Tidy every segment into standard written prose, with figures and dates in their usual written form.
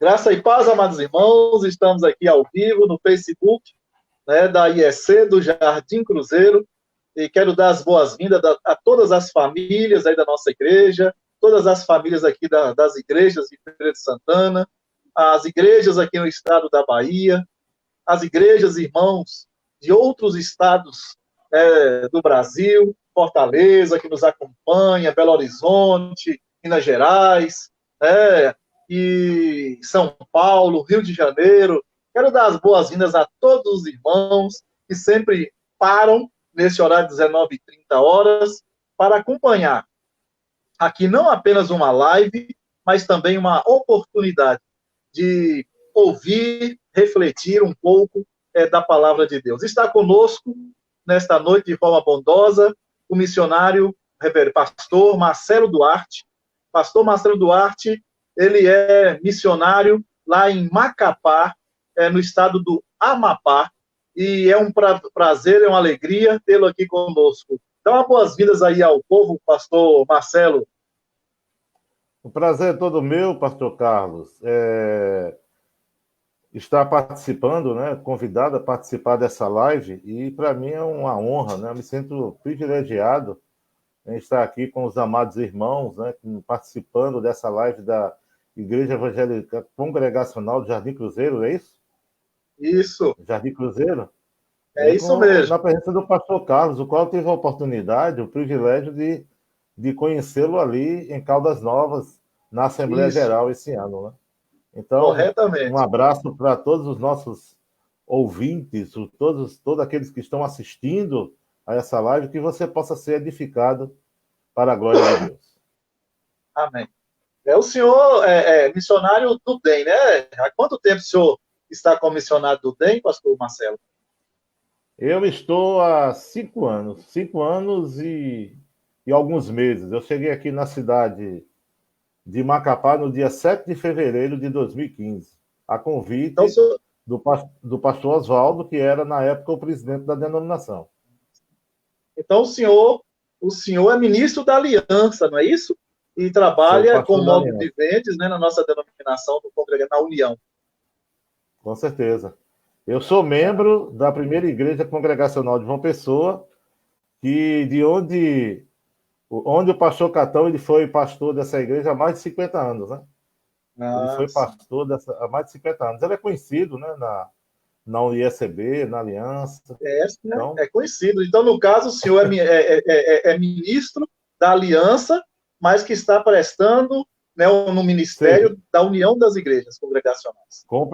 Graça e paz, amados irmãos, estamos aqui ao vivo no Facebook, né, da IEC do Jardim Cruzeiro, e quero dar as boas-vindas a todas as famílias aí da nossa igreja, todas as famílias aqui das igrejas de Feira de Santana, as igrejas aqui no estado da Bahia, as igrejas irmãos de outros estados do Brasil, Fortaleza, que nos acompanha, Belo Horizonte, Minas Gerais, e São Paulo, Rio de Janeiro. Quero dar as boas-vindas a todos os irmãos que sempre param nesse horário de 19h30 para acompanhar aqui não apenas uma live, mas também uma oportunidade de ouvir, refletir um pouco da palavra de Deus. Está conosco nesta noite de forma bondosa o missionário pastor Marcelo Duarte. Pastor Marcelo Duarte, ele é missionário lá em Macapá, no estado do Amapá, e é um prazer, é uma alegria tê-lo aqui conosco. Dá uma boas-vindas aí ao povo, pastor Marcelo. O prazer é todo meu, pastor Carlos. Estar participando, né, convidado a participar dessa live, e para mim é uma honra, né? Eu me sinto privilegiado em estar aqui com os amados irmãos, né, participando dessa live da Igreja Evangélica Congregacional do Jardim Cruzeiro, é isso? Isso. Jardim Cruzeiro? É isso mesmo. Na presença do pastor Carlos, o qual tive a oportunidade, o privilégio de conhecê-lo ali em Caldas Novas, na Assembleia Geral esse ano, né? Então, corretamente. Um abraço para todos os nossos ouvintes, todos aqueles que estão assistindo a essa live, que você possa ser edificado para a glória de Deus. Amém. O senhor é missionário do DEM, né? Há quanto tempo o senhor está como missionário do DEM, pastor Marcelo? Eu estou há 5 anos e alguns meses. Eu cheguei aqui na cidade de Macapá no dia 7 de fevereiro de 2015, a convite Então, senhor... do pastor Oswaldo, que era, na época, o presidente da denominação. Então, o senhor é ministro da Aliança, não é isso? E trabalha com modo viventes, né, na nossa denominação do Congregação, na União. Com certeza. Eu sou membro da primeira igreja congregacional de João Pessoa, de onde o pastor Catão ele foi pastor dessa igreja há mais de 50 anos, né? Ele foi pastor há mais de 50 anos. Ele é conhecido, né, na UISB, na Aliança. Então... É conhecido. Então, no caso, o senhor é ministro da Aliança, mas que está prestando, né, no Ministério da União das Igrejas Congregacionais. Com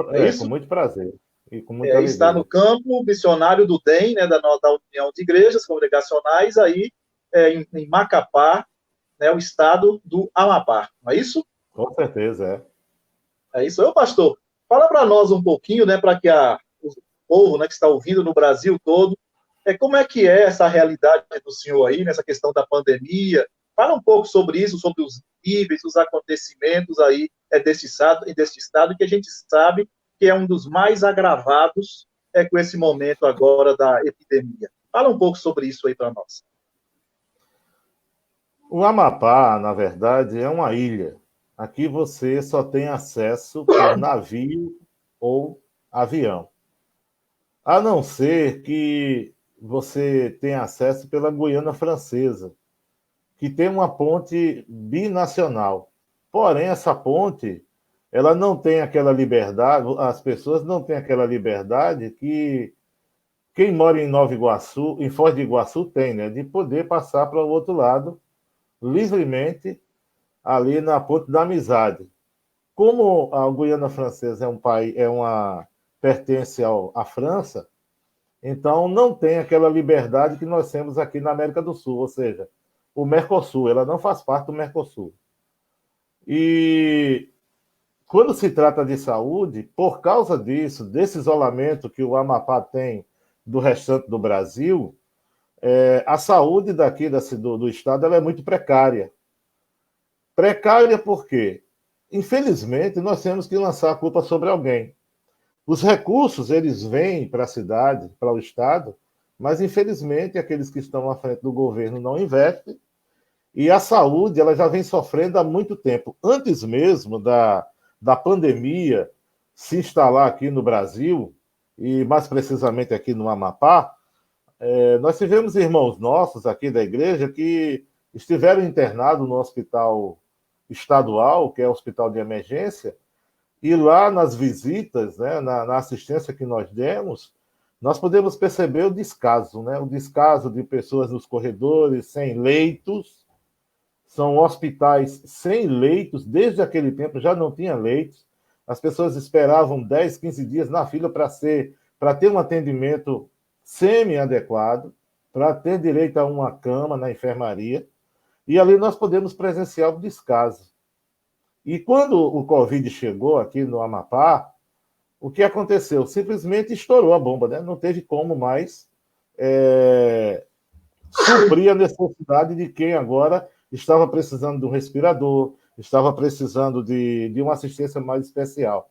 muito prazer. E com muita alegria. Está no campo, missionário do DEM, né, da União de Igrejas Congregacionais, aí em Macapá, né, o estado do Amapá. Não é isso? Com certeza, é. É isso. Pastor, fala para nós um pouquinho, né, para que o povo, né, que está ouvindo no Brasil todo, como é que é essa realidade do senhor aí, nessa questão da pandemia. Fala um pouco sobre isso, sobre os níveis, os acontecimentos aí desse estado, que a gente sabe que é um dos mais agravados com esse momento agora da epidemia. Fala um pouco sobre isso aí para nós. O Amapá, na verdade, é uma ilha. Aqui você só tem acesso por navio ou avião. A não ser que você tenha acesso pela Guiana Francesa, que tem uma ponte binacional. Porém, essa ponte, ela não tem aquela liberdade, as pessoas não têm aquela liberdade que quem mora em Nova Iguaçu, em Foz do Iguaçu, tem, né? De poder passar para o outro lado livremente ali na Ponte da Amizade. Como a Guiana Francesa pertence à França, então não tem aquela liberdade que nós temos aqui na América do Sul, ou seja, o Mercosul, ela não faz parte do Mercosul. E quando se trata de saúde, por causa disso, desse isolamento que o Amapá tem do restante do Brasil, a saúde daqui do estado ela é muito precária. Precária por quê? Infelizmente, nós temos que lançar a culpa sobre alguém. Os recursos, eles vêm para a cidade, para o estado, mas, infelizmente, aqueles que estão à frente do governo não investem, e a saúde ela já vem sofrendo há muito tempo. Antes mesmo da da pandemia se instalar aqui no Brasil, e mais precisamente aqui no Amapá, nós tivemos irmãos nossos aqui da igreja que estiveram internados no hospital estadual, que é o hospital de emergência, e lá nas visitas, né, na assistência que nós demos, nós podemos perceber o descaso, né? O descaso de pessoas nos corredores, sem leitos. São hospitais sem leitos, desde aquele tempo já não tinha leitos. As pessoas esperavam 10, 15 dias na fila para ter um atendimento semi-adequado, para ter direito a uma cama na enfermaria. E ali nós podemos presenciar o descaso. E quando o Covid chegou aqui no Amapá, o que aconteceu? Simplesmente estourou a bomba, né? Não teve como mais suprir a necessidade de quem agora estava precisando de um respirador, estava precisando de uma assistência mais especial.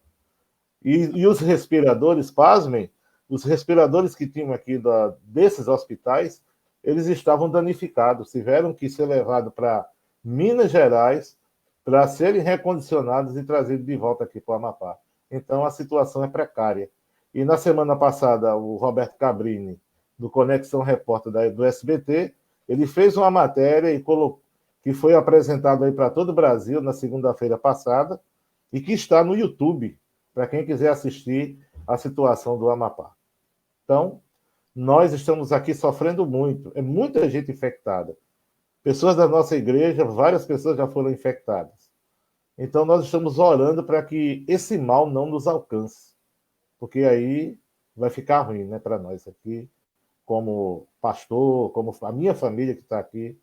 E os respiradores, pasmem, os respiradores que tinham aqui desses hospitais, eles estavam danificados, tiveram que ser levados para Minas Gerais para serem recondicionados e trazidos de volta aqui para o Amapá. Então, a situação é precária. E na semana passada, o Roberto Cabrini, do Conexão Repórter do SBT, ele fez uma matéria que foi apresentada aí para todo o Brasil na segunda-feira passada e que está no YouTube, para quem quiser assistir a situação do Amapá. Então, nós estamos aqui sofrendo muito. É muita gente infectada. Pessoas da nossa igreja, várias pessoas já foram infectadas. Então, nós estamos orando para que esse mal não nos alcance, porque aí vai ficar ruim, né, para nós aqui, como pastor, como a minha família que está aqui.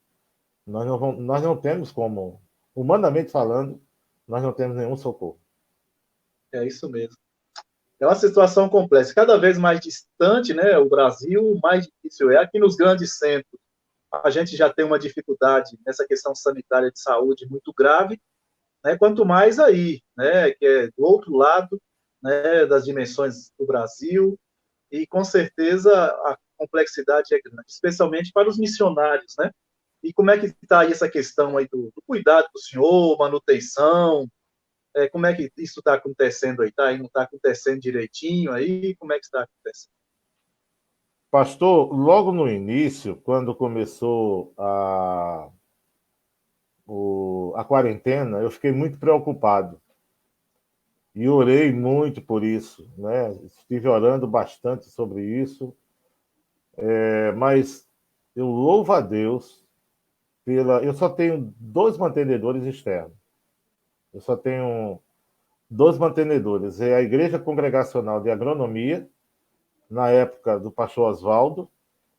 Nós não temos como, humanamente falando, nós não temos nenhum socorro. É isso mesmo. É uma situação complexa. Cada vez mais distante, né, o Brasil, mais difícil é. Aqui nos grandes centros, a gente já tem uma dificuldade nessa questão sanitária de saúde muito grave, né, quanto mais aí, né, que é do outro lado, né, das dimensões do Brasil, e com certeza a complexidade é grande, especialmente para os missionários, né? E como é que está aí essa questão aí do cuidado do senhor, manutenção, como é que isso está acontecendo aí? Não está acontecendo direitinho aí? Como é que está acontecendo? Pastor, logo no início, quando começou a quarentena, eu fiquei muito preocupado e orei muito por isso, né? Estive orando bastante sobre isso, mas eu louvo a Deus eu só tenho 2 mantenedores externos. Eu só tenho 2 mantenedores. É a Igreja Congregacional de Agronomia, na época do pastor Oswaldo,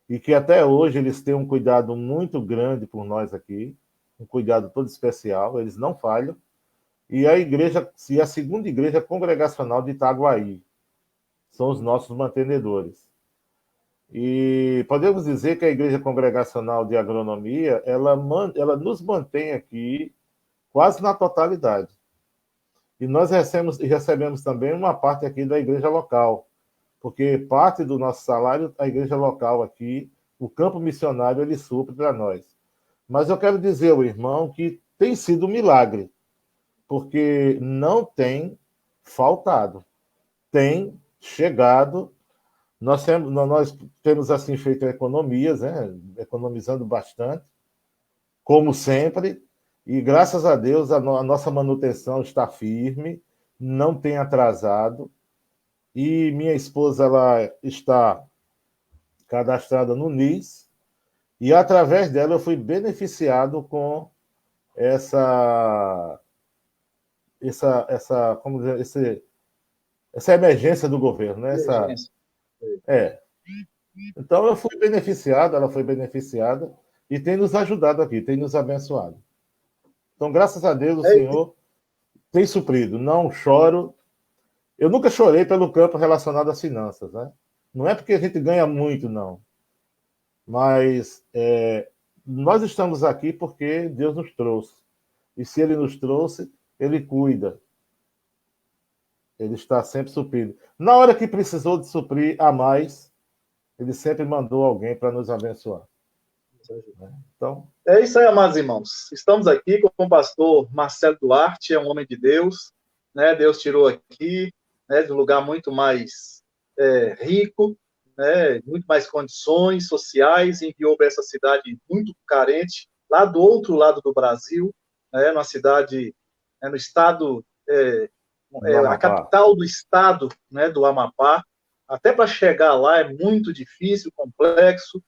e que até hoje eles têm um cuidado muito grande por nós aqui, um cuidado todo especial, eles não falham. E a segunda igreja congregacional de Itaguaí, são os nossos mantenedores. E podemos dizer que a igreja congregacional de agronomia, ela nos mantém aqui quase na totalidade. E nós recebemos também uma parte aqui da igreja local, porque parte do nosso salário, a igreja local aqui, o campo missionário, ele supre para nós. Mas eu quero dizer ao irmão que tem sido um milagre, porque não tem faltado, tem chegado. Nós temos assim feito economias, né? Economizando bastante, como sempre, e graças a Deus a nossa manutenção está firme, não tem atrasado, e minha esposa ela está cadastrada no NIS, e através dela eu fui beneficiado com essa como dizer, essa emergência do governo, né? Então eu fui beneficiado, ela foi beneficiada e tem nos ajudado aqui, tem nos abençoado. Então, graças a Deus, o Senhor tem suprido. Não choro. Eu nunca chorei pelo campo relacionado às finanças, né? Não é porque a gente ganha muito, não. Mas nós estamos aqui porque Deus nos trouxe. E se Ele nos trouxe, Ele cuida. Ele está sempre suprido. Na hora que precisou de suprir a mais, Ele sempre mandou alguém para nos abençoar. Então, é isso aí, amados irmãos. Estamos aqui com o pastor Marcelo Duarte, é um homem de Deus, né? Deus tirou aqui, né, de um lugar muito mais rico, né, muito mais condições sociais, e enviou para essa cidade muito carente, lá do outro lado do Brasil, né, numa cidade, no estado, no a Amapá. capital do estado, né, do Amapá. Até para chegar lá é muito difícil, complexo,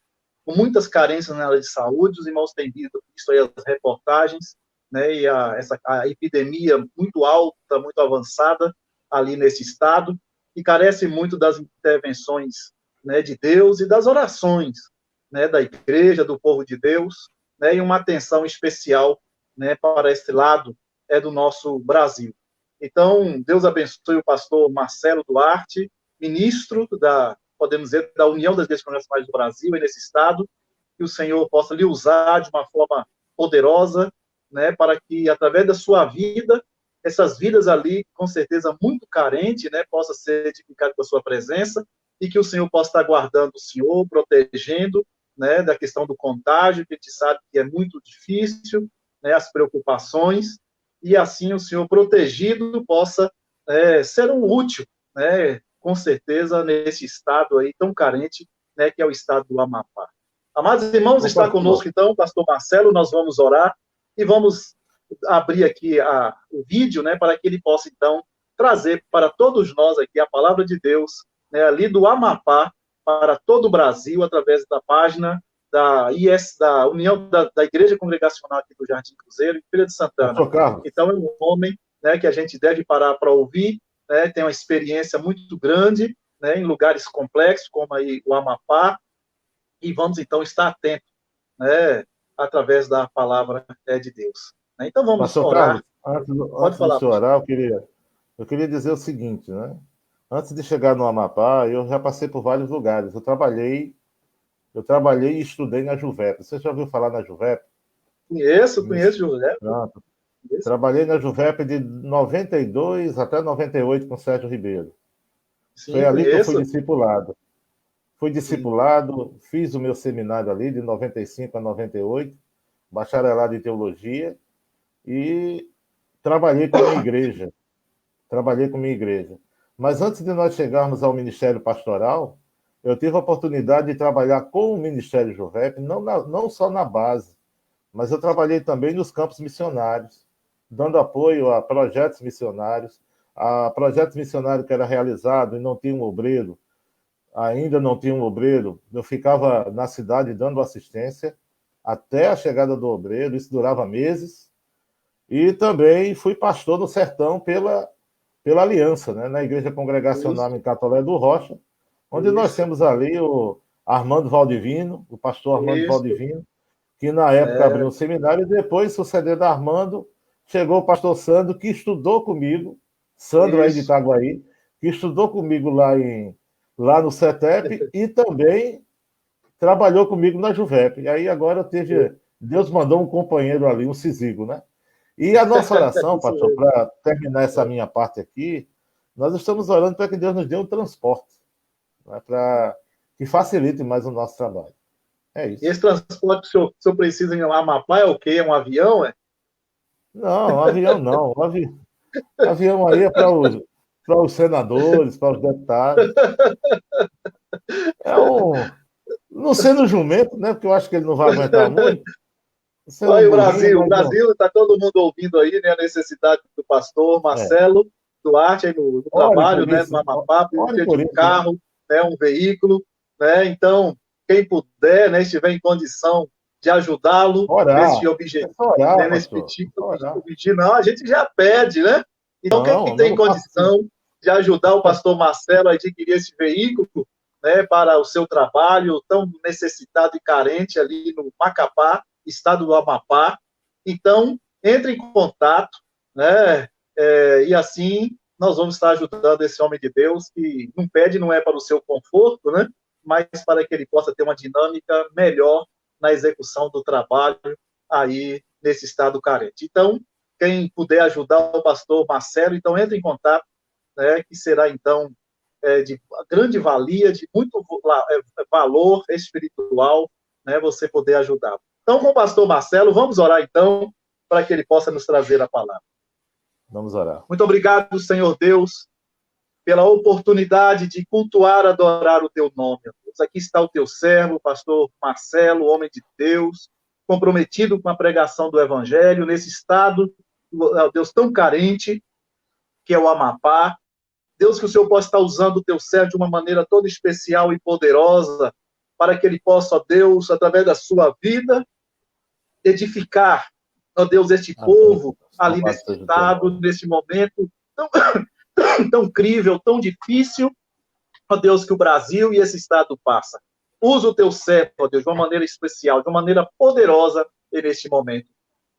com muitas carências na área de saúde. Os irmãos têm visto isso aí, as reportagens, né, e a epidemia muito alta, muito avançada ali nesse estado, e carece muito das intervenções, né, de Deus e das orações, né, da igreja, do povo de Deus, né, e uma atenção especial, né, para esse lado do nosso Brasil. Então, Deus abençoe o pastor Marcelo Duarte, ministro podemos dizer, da União das Igrejas Congregacionais do Brasil e nesse estado, que o Senhor possa lhe usar de uma forma poderosa, né, para que, através da sua vida, essas vidas ali, com certeza muito carentes, né, possa ser edificadas com a sua presença, e que o Senhor possa estar guardando o Senhor, protegendo, né, da questão do contágio, que a gente sabe que é muito difícil, né, as preocupações, e assim o Senhor protegido possa ser um útil, né, com certeza, nesse estado aí tão carente, né, que é o estado do Amapá. Amados irmãos, Ô, está pastor, conosco, então, o pastor Marcelo. Nós vamos orar e vamos abrir aqui o vídeo, né, para que ele possa, então, trazer para todos nós aqui a palavra de Deus, né, ali do Amapá, para todo o Brasil, através da página da União da Igreja Congregacional aqui do Jardim Cruzeiro, em Feira de Santana. pastor Carlos, Então, é um homem, né, que a gente deve parar para ouvir, né, tem uma experiência muito grande, né, em lugares complexos, como aí o Amapá, e vamos, então, estar atentos, né, através da palavra de Deus. Então, vamos pastor orar. Carlos, antes, Pode do falar, senhor pastor. orar, eu queria dizer o seguinte, né? Antes de chegar no Amapá, eu já passei por vários lugares. Eu trabalhei e estudei na Juvep. Você já ouviu falar na Juvep? Conheço, José. Pronto. Conheço. Trabalhei na Juvep de 92 até 98 com Sérgio Ribeiro. Foi Sim, ali que eu fui conheço. discipulado. Fui Sim. discipulado, fiz o meu seminário ali de 95 a 98, bacharelado em teologia, e trabalhei com minha igreja. Trabalhei com minha igreja. Mas antes de nós chegarmos ao ministério pastoral, eu tive a oportunidade de trabalhar com o Ministério Juvep, não só na base, mas eu trabalhei também nos campos missionários, dando apoio a projetos missionários, a projetos missionários que era realizado e não tinha um obreiro, ainda não tinha um obreiro, eu ficava na cidade dando assistência até a chegada do obreiro, isso durava meses, e também fui pastor no sertão pela aliança, né, na Igreja Congregacional Isso, em Catolé do Rocha, onde nós isso, temos ali o Armando Valdivino, o pastor Armando isso. Valdivino, que na época abriu um seminário, e depois, sucedendo a Armando, chegou o pastor Sandro, que estudou comigo, Sandro aí de Isso. Itaguaí, que estudou comigo lá no CETEP e também trabalhou comigo na Juvep. E aí agora Deus mandou um companheiro ali, um Cisigo, né? E a nossa oração, Isso pastor, mesmo. para terminar essa minha parte aqui, nós estamos orando para que Deus nos dê um transporte, né, para que facilite mais o nosso trabalho. É E isso. esse transporte que o senhor precisa em Amapá é o quê? É um avião? Não, avião não. Avião aí é para os senadores, para os deputados. É um. Não sendo jumento, né? Porque eu acho que ele não vai aguentar muito. Sendo um Olha burrinho, O mas não. Brasil, está todo mundo ouvindo aí, né, a necessidade do pastor É. Marcelo Duarte aí no Ore trabalho, por né, no isso. Amapá, Ore precisa de por um isso, né? carro, né, um veículo, né, então, quem puder, né, estiver em condição de ajudá-lo Orar. nesse objetivo, É só né, orar, nesse pastor. É pedido, só orar. não, a gente já pede, né, então quem Não, tem não faça assim. condição de ajudar o pastor Marcelo a adquirir esse veículo, né, para o seu trabalho tão necessitado e carente ali no Macapá, estado do Amapá, então, entre em contato, né? E assim nós vamos estar ajudando esse homem de Deus que não pede, não é para o seu conforto, né? Mas para que ele possa ter uma dinâmica melhor na execução do trabalho aí nesse estado carente. Então, quem puder ajudar o pastor Marcelo, então entre em contato, né? Que será então de grande valia, de muito valor espiritual, né? Você poder ajudar. Então, com o pastor Marcelo, vamos orar então, para que ele possa nos trazer a palavra. Vamos orar. Muito obrigado, Senhor Deus, pela oportunidade de cultuar, adorar o teu nome. Deus. Aqui está o teu servo, o pastor Marcelo, homem de Deus, comprometido com a pregação do Evangelho, nesse estado, Deus, tão carente, que é o Amapá. Deus, que o Senhor possa estar usando o teu servo de uma maneira toda especial e poderosa, para que ele possa, ó Deus, através da sua vida, edificar, ó Deus, este povo ali nesse estado, nesse momento tão, tão crível, tão difícil, ó Deus, que o Brasil e esse estado passa. Usa o teu servo, ó Deus, de uma maneira especial, de uma maneira poderosa neste momento.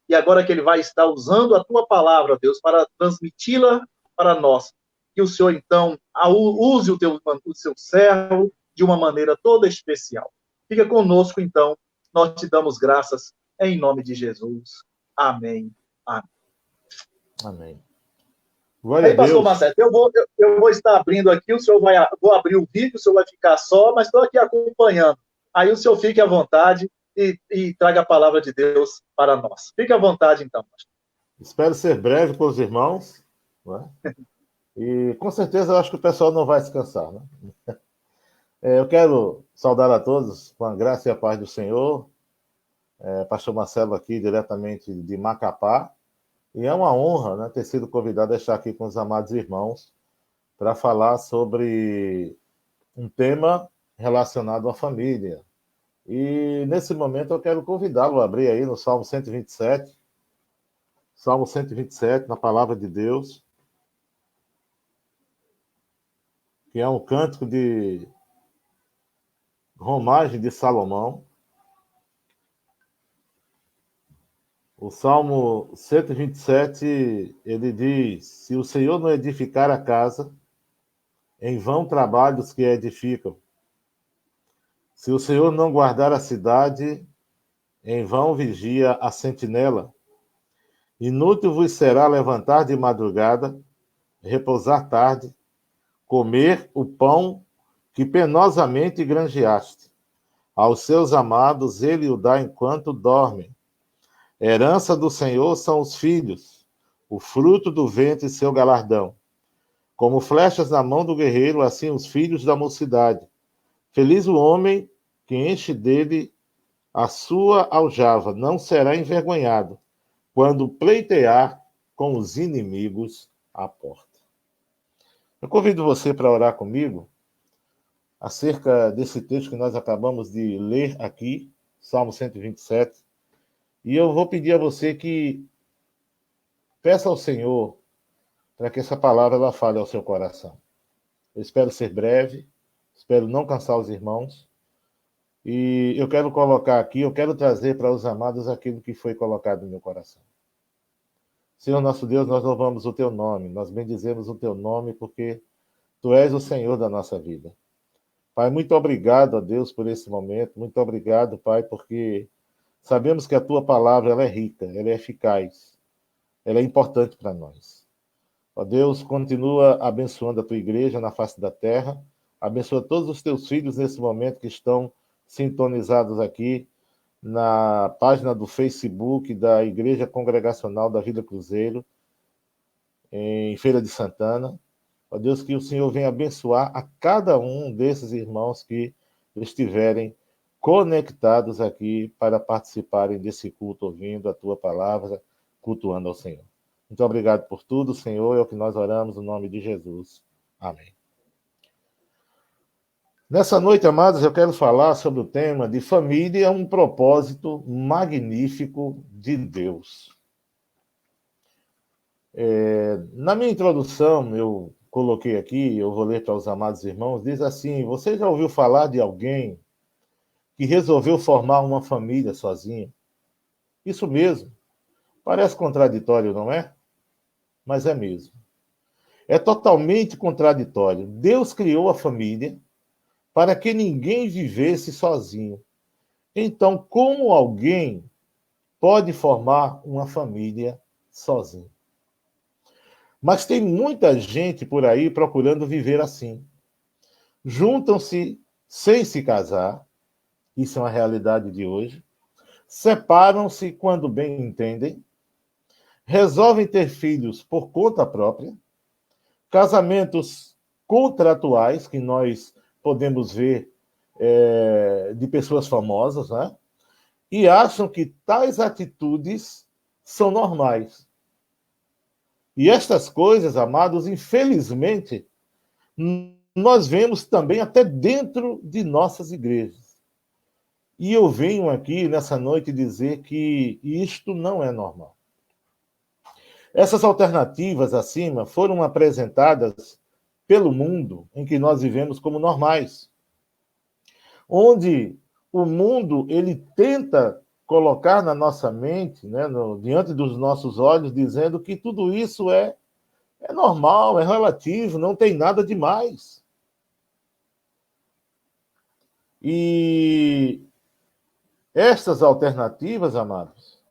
E agora que ele vai estar usando a tua palavra, ó Deus, para transmiti-la para nós. Que o Senhor, então, use o seu servo de uma maneira toda especial. Fica conosco, então. Nós te damos graças em nome de Jesus. Amém. Amém. Amém. Glória aí, a Deus. pastor Marcelo, eu vou estar abrindo aqui, vou abrir o vídeo, o senhor vai ficar só, mas estou aqui acompanhando. Aí o senhor fique à vontade e traga a palavra de Deus para nós. Fique à vontade, então. Espero ser breve com os irmãos, né? E com certeza eu acho que o pessoal não vai descansar, né? Eu quero saudar a todos com a graça e a paz do Senhor. Pastor Marcelo aqui, diretamente de Macapá. E é uma honra, né, ter sido convidado a estar aqui com os amados irmãos para falar sobre um tema relacionado à família. E nesse momento eu quero convidá-lo a abrir aí no Salmo 127. Salmo 127, na Palavra de Deus, que é um cântico de romagem de Salomão. O Salmo 127, ele diz: se o Senhor não edificar a casa, em vão trabalham os que a edificam. Se o Senhor não guardar a cidade, em vão vigia a sentinela. Inútil vos será levantar de madrugada, repousar tarde, comer o pão que penosamente granjeaste. Aos seus amados ele o dá enquanto dormem. Herança do Senhor são os filhos, o fruto do ventre seu galardão. Como flechas na mão do guerreiro, assim os filhos da mocidade. Feliz o homem que enche dele a sua aljava, não será envergonhado quando pleitear com os inimigos à porta. Eu convido você para orar comigo acerca desse texto que nós acabamos de ler aqui, Salmo 127. E eu vou pedir a você que peça ao Senhor para que essa palavra ela fale ao seu coração. Eu espero ser breve, espero não cansar os irmãos. E eu quero colocar aqui, eu quero trazer para os amados aquilo que foi colocado no meu coração. Senhor nosso Deus, nós louvamos o teu nome, nós bendizemos o teu nome porque tu és o Senhor da nossa vida. Pai, muito obrigado a Deus por esse momento, muito obrigado, Pai, porque sabemos que a tua palavra ela é rica, ela é eficaz, ela é importante para nós. Ó Deus, continua abençoando a tua igreja na face da terra, abençoa todos os teus filhos nesse momento que estão sintonizados aqui na página do Facebook da Igreja Congregacional da Vila Cruzeiro, em Feira de Santana. Ó Deus, que o Senhor venha abençoar a cada um desses irmãos que estiverem conectados aqui para participarem desse culto, ouvindo a tua palavra, cultuando ao Senhor. Muito obrigado por tudo, Senhor, é o que nós oramos no nome de Jesus. Amém. Nessa noite, amados, eu quero falar sobre o tema de família, um propósito magnífico de Deus. Na minha introdução, eu coloquei aqui, eu vou ler para os amados irmãos, diz assim: você já ouviu falar de alguém que resolveu formar uma família sozinho? Isso mesmo. Parece contraditório, não é? Mas é mesmo. É totalmente contraditório. Deus criou a família para que ninguém vivesse sozinho. Então, como alguém pode formar uma família sozinho? Mas tem muita gente por aí procurando viver assim. Juntam-se sem se casar, isso é uma realidade de hoje. Separam-se quando bem entendem. resolvem ter filhos por conta própria, casamentos contratuais, que nós podemos ver de pessoas famosas, né? E acham que tais atitudes são normais. E estas coisas, amados, infelizmente, nós vemos também até dentro de nossas igrejas. E eu venho aqui nessa noite dizer que isto não é normal. Essas alternativas acima foram apresentadas pelo mundo em que nós vivemos como normais, onde o mundo ele tenta colocar na nossa mente, né, diante dos nossos olhos, dizendo que tudo isso é normal, é relativo, não tem nada demais. E estas alternativas, amados,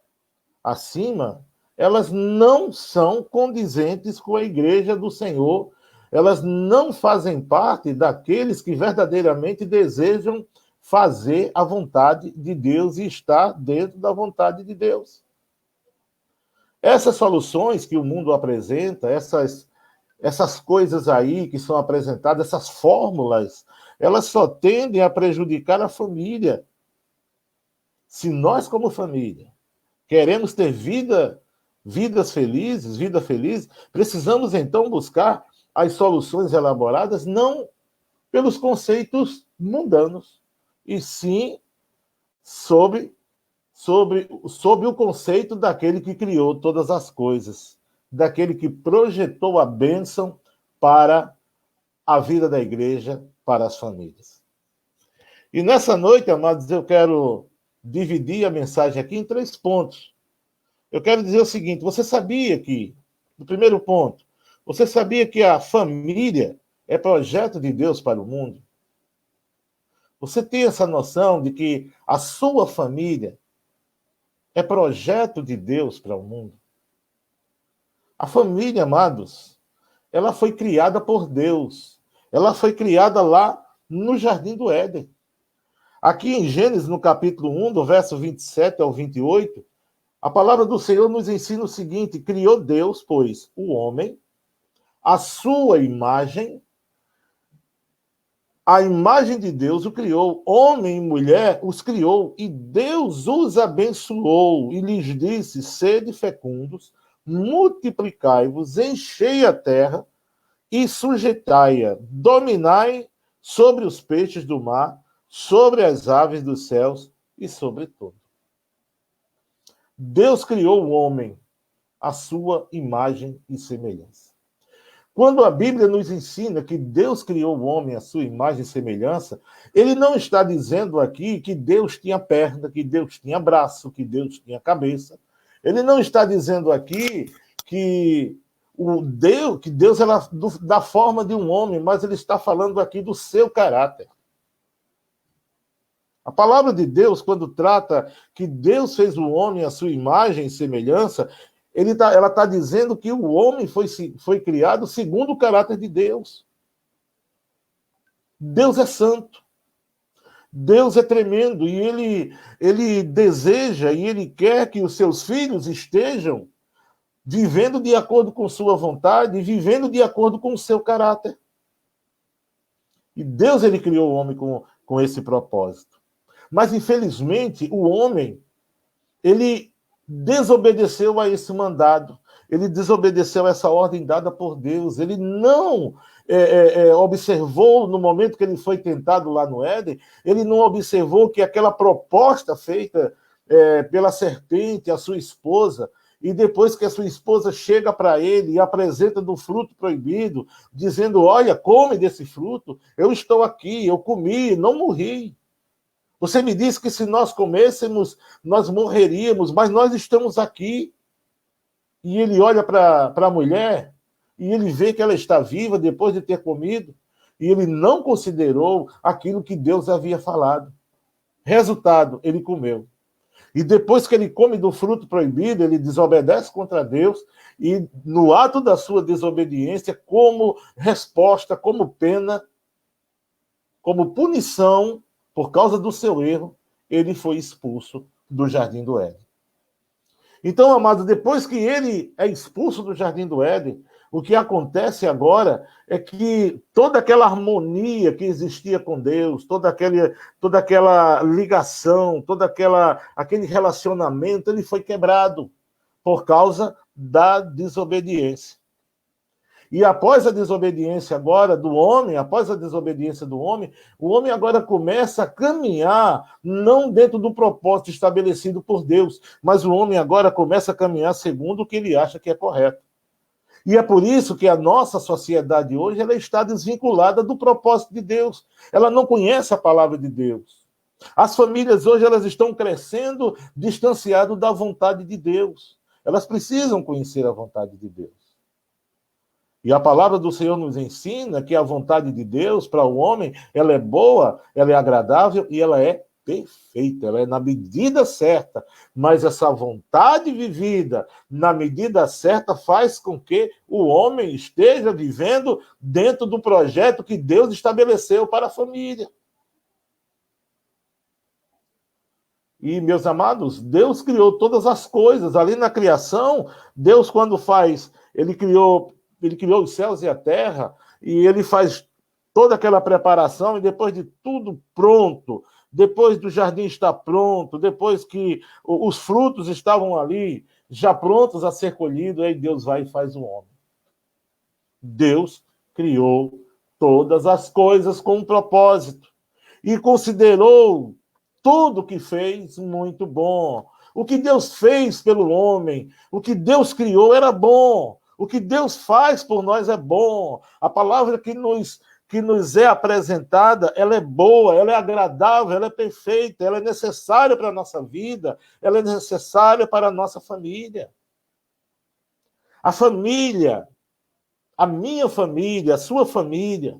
acima, elas não são condizentes com a igreja do Senhor, elas não fazem parte daqueles que verdadeiramente desejam fazer a vontade de Deus e estar dentro da vontade de Deus. Essas soluções que o mundo apresenta, essas coisas aí que são apresentadas, essas fórmulas, elas só tendem a prejudicar a família. Se nós, como família, queremos ter vida feliz, precisamos então buscar as soluções elaboradas não pelos conceitos mundanos, e sim sobre o conceito daquele que criou todas as coisas, daquele que projetou a bênção para a vida da igreja, para as famílias. E nessa noite, amados, eu quero dividir a mensagem aqui em 3 pontos. Eu quero dizer o seguinte: você sabia que, no primeiro ponto, você sabia que a família é projeto de Deus para o mundo? Você tem essa noção de que a sua família é projeto de Deus para o mundo? A família, amados, ela foi criada por Deus. Ela foi criada lá no Jardim do Éden. Aqui em Gênesis, no capítulo 1, do verso 27 ao 28, a palavra do Senhor nos ensina o seguinte: criou Deus, pois, o homem, a sua imagem, a imagem de Deus o criou, homem e mulher os criou, e Deus os abençoou e lhes disse: sede fecundos, multiplicai-vos, enchei a terra e sujeitai-a, dominai sobre os peixes do mar, sobre as aves dos céus e sobre tudo. Deus criou o homem à sua imagem e semelhança. Quando a Bíblia nos ensina que Deus criou o homem à sua imagem e semelhança, ele não está dizendo aqui que Deus tinha perna, que Deus tinha braço, que Deus tinha cabeça. Ele não está dizendo aqui que Deus era da forma de um homem, mas ele está falando aqui do seu caráter. A palavra de Deus, quando trata que Deus fez o homem à sua imagem e semelhança, ela está dizendo que o homem foi criado segundo o caráter de Deus. Deus é santo. Deus é tremendo. E ele deseja e ele quer que os seus filhos estejam vivendo de acordo com sua vontade, vivendo de acordo com o seu caráter. E Deus ele criou o homem com esse propósito. Mas, infelizmente, o homem, ele desobedeceu a esse mandado, ele desobedeceu a essa ordem dada por Deus, ele não observou, no momento que ele foi tentado lá no Éden, ele não observou que aquela proposta feita pela serpente, a sua esposa, e depois que a sua esposa chega para ele e apresenta do fruto proibido, dizendo: olha, come desse fruto, eu estou aqui, eu comi, não morri. Você me disse que se nós comêssemos, nós morreríamos, mas nós estamos aqui. E ele olha para a mulher e ele vê que ela está viva depois de ter comido, e ele não considerou aquilo que Deus havia falado. Resultado, ele comeu. E depois que ele come do fruto proibido, ele desobedece contra Deus, e no ato da sua desobediência, como resposta, como pena, como punição, por causa do seu erro, ele foi expulso do Jardim do Éden. Então, amado, depois que ele é expulso do Jardim do Éden, o que acontece agora é que toda aquela harmonia que existia com Deus, toda aquela ligação, aquele relacionamento, ele foi quebrado por causa da desobediência. E após a desobediência agora do homem, o homem agora começa a caminhar não dentro do propósito estabelecido por Deus, mas o homem agora começa a caminhar segundo o que ele acha que é correto. E é por isso que a nossa sociedade hoje ela está desvinculada do propósito de Deus. Ela não conhece a palavra de Deus. As famílias hoje elas estão crescendo distanciadas da vontade de Deus. Elas precisam conhecer a vontade de Deus. E a palavra do Senhor nos ensina que a vontade de Deus para o homem, ela é boa, ela é agradável e ela é perfeita, ela é na medida certa. Mas essa vontade vivida na medida certa faz com que o homem esteja vivendo dentro do projeto que Deus estabeleceu para a família. E, meus amados, Deus criou todas as coisas. Ali na criação, Deus, quando faz, ele criou os céus e a terra, e ele faz toda aquela preparação, e depois de tudo pronto, depois do jardim estar pronto, depois que os frutos estavam ali, já prontos a ser colhidos, aí Deus vai e faz o homem. Deus criou todas as coisas com um propósito, e considerou tudo que fez muito bom. O que Deus fez pelo homem, o que Deus criou era bom. O que Deus faz por nós é bom. A palavra que nos é apresentada, ela é boa, ela é agradável, ela é perfeita, ela é necessária para a nossa vida, ela é necessária para a nossa família. A família, a minha família, a sua família,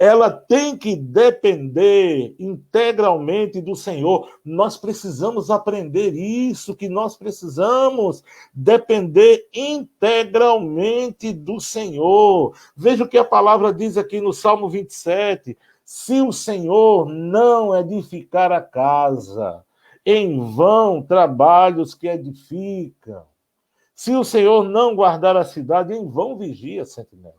ela tem que depender integralmente do Senhor. Nós precisamos aprender isso, que nós precisamos depender integralmente do Senhor. Veja o que a palavra diz aqui no Salmo 27. Se o Senhor não edificar a casa, em vão trabalhos que edificam. Se o Senhor não guardar a cidade, em vão vigia a sentinela.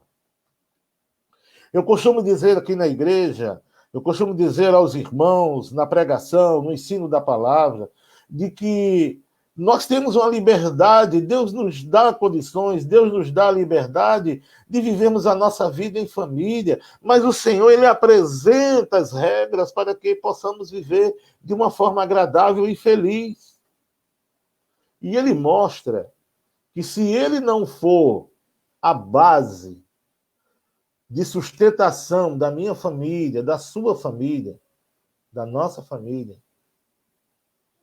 Eu costumo dizer aqui na igreja, eu costumo dizer aos irmãos, na pregação, no ensino da palavra, de que nós temos uma liberdade, Deus nos dá condições, Deus nos dá a liberdade de vivermos a nossa vida em família, mas o Senhor, Ele apresenta as regras para que possamos viver de uma forma agradável e feliz. E Ele mostra que se Ele não for a base de sustentação da minha família, da sua família, da nossa família,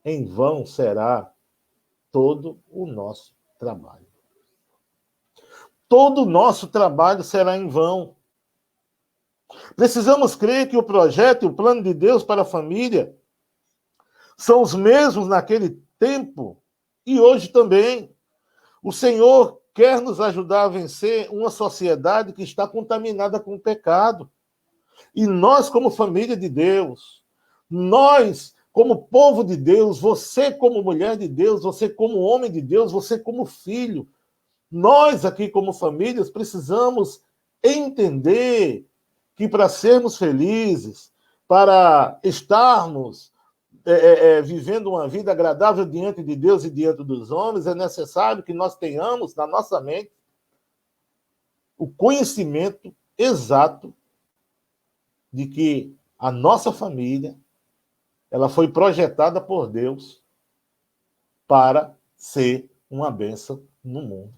em vão será todo o nosso trabalho. Todo o nosso trabalho será em vão. Precisamos crer que o projeto e o plano de Deus para a família são os mesmos naquele tempo e hoje também. O Senhor quer nos ajudar a vencer uma sociedade que está contaminada com o pecado. E nós, como família de Deus, nós, como povo de Deus, você como mulher de Deus, você como homem de Deus, você como filho, nós aqui como famílias precisamos entender que para sermos felizes, para estarmos vivendo uma vida agradável diante de Deus e diante dos homens, é necessário que nós tenhamos na nossa mente o conhecimento exato de que a nossa família ela foi projetada por Deus para ser uma bênção no mundo.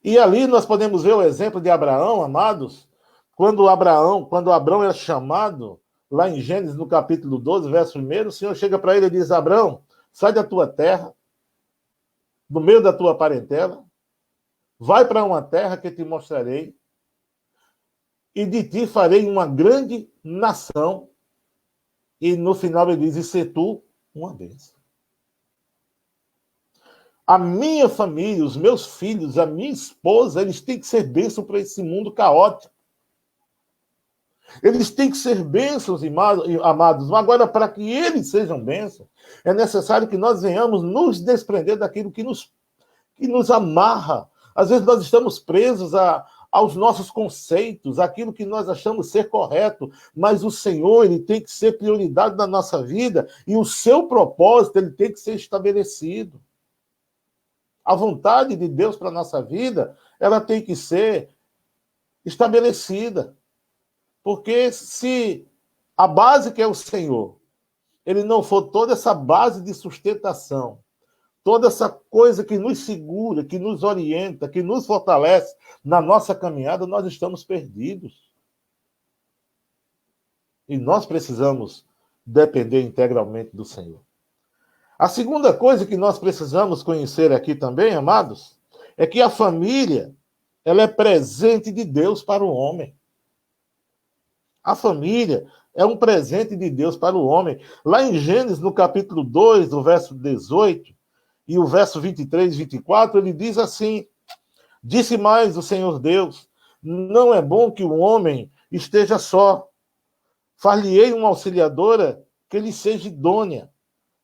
E ali nós podemos ver o exemplo de Abraão, amados, quando Abraão é chamado, lá em Gênesis, no capítulo 12, verso 1, o Senhor chega para ele e diz: Abraão, sai da tua terra, do meio da tua parentela, vai para uma terra que te mostrarei, e de ti farei uma grande nação. E no final ele diz: e se tu uma bênção. A minha família, os meus filhos, a minha esposa, eles têm que ser bênção para esse mundo caótico. Eles têm que ser bênçãos, amados. Agora, para que eles sejam bênçãos, é necessário que nós venhamos nos desprender daquilo que nos amarra. Às vezes nós estamos presos aos nossos conceitos, aquilo que nós achamos ser correto, mas o Senhor, ele tem que ser prioridade na nossa vida e o seu propósito, ele tem que ser estabelecido. A vontade de Deus para a nossa vida, ela tem que ser estabelecida. Porque se a base que é o Senhor, ele não for toda essa base de sustentação, toda essa coisa que nos segura, que nos orienta, que nos fortalece na nossa caminhada, nós estamos perdidos. E nós precisamos depender integralmente do Senhor. A segunda coisa que nós precisamos conhecer aqui também, amados, é que a família, ela é presente de Deus para o homem. A família é um presente de Deus para o homem. Lá em Gênesis, no capítulo 2, do verso 18, e o verso 23 e 24, ele diz assim: disse mais o Senhor Deus, não é bom que o homem esteja só. Far-lhe-ei uma auxiliadora que lhe seja idônea.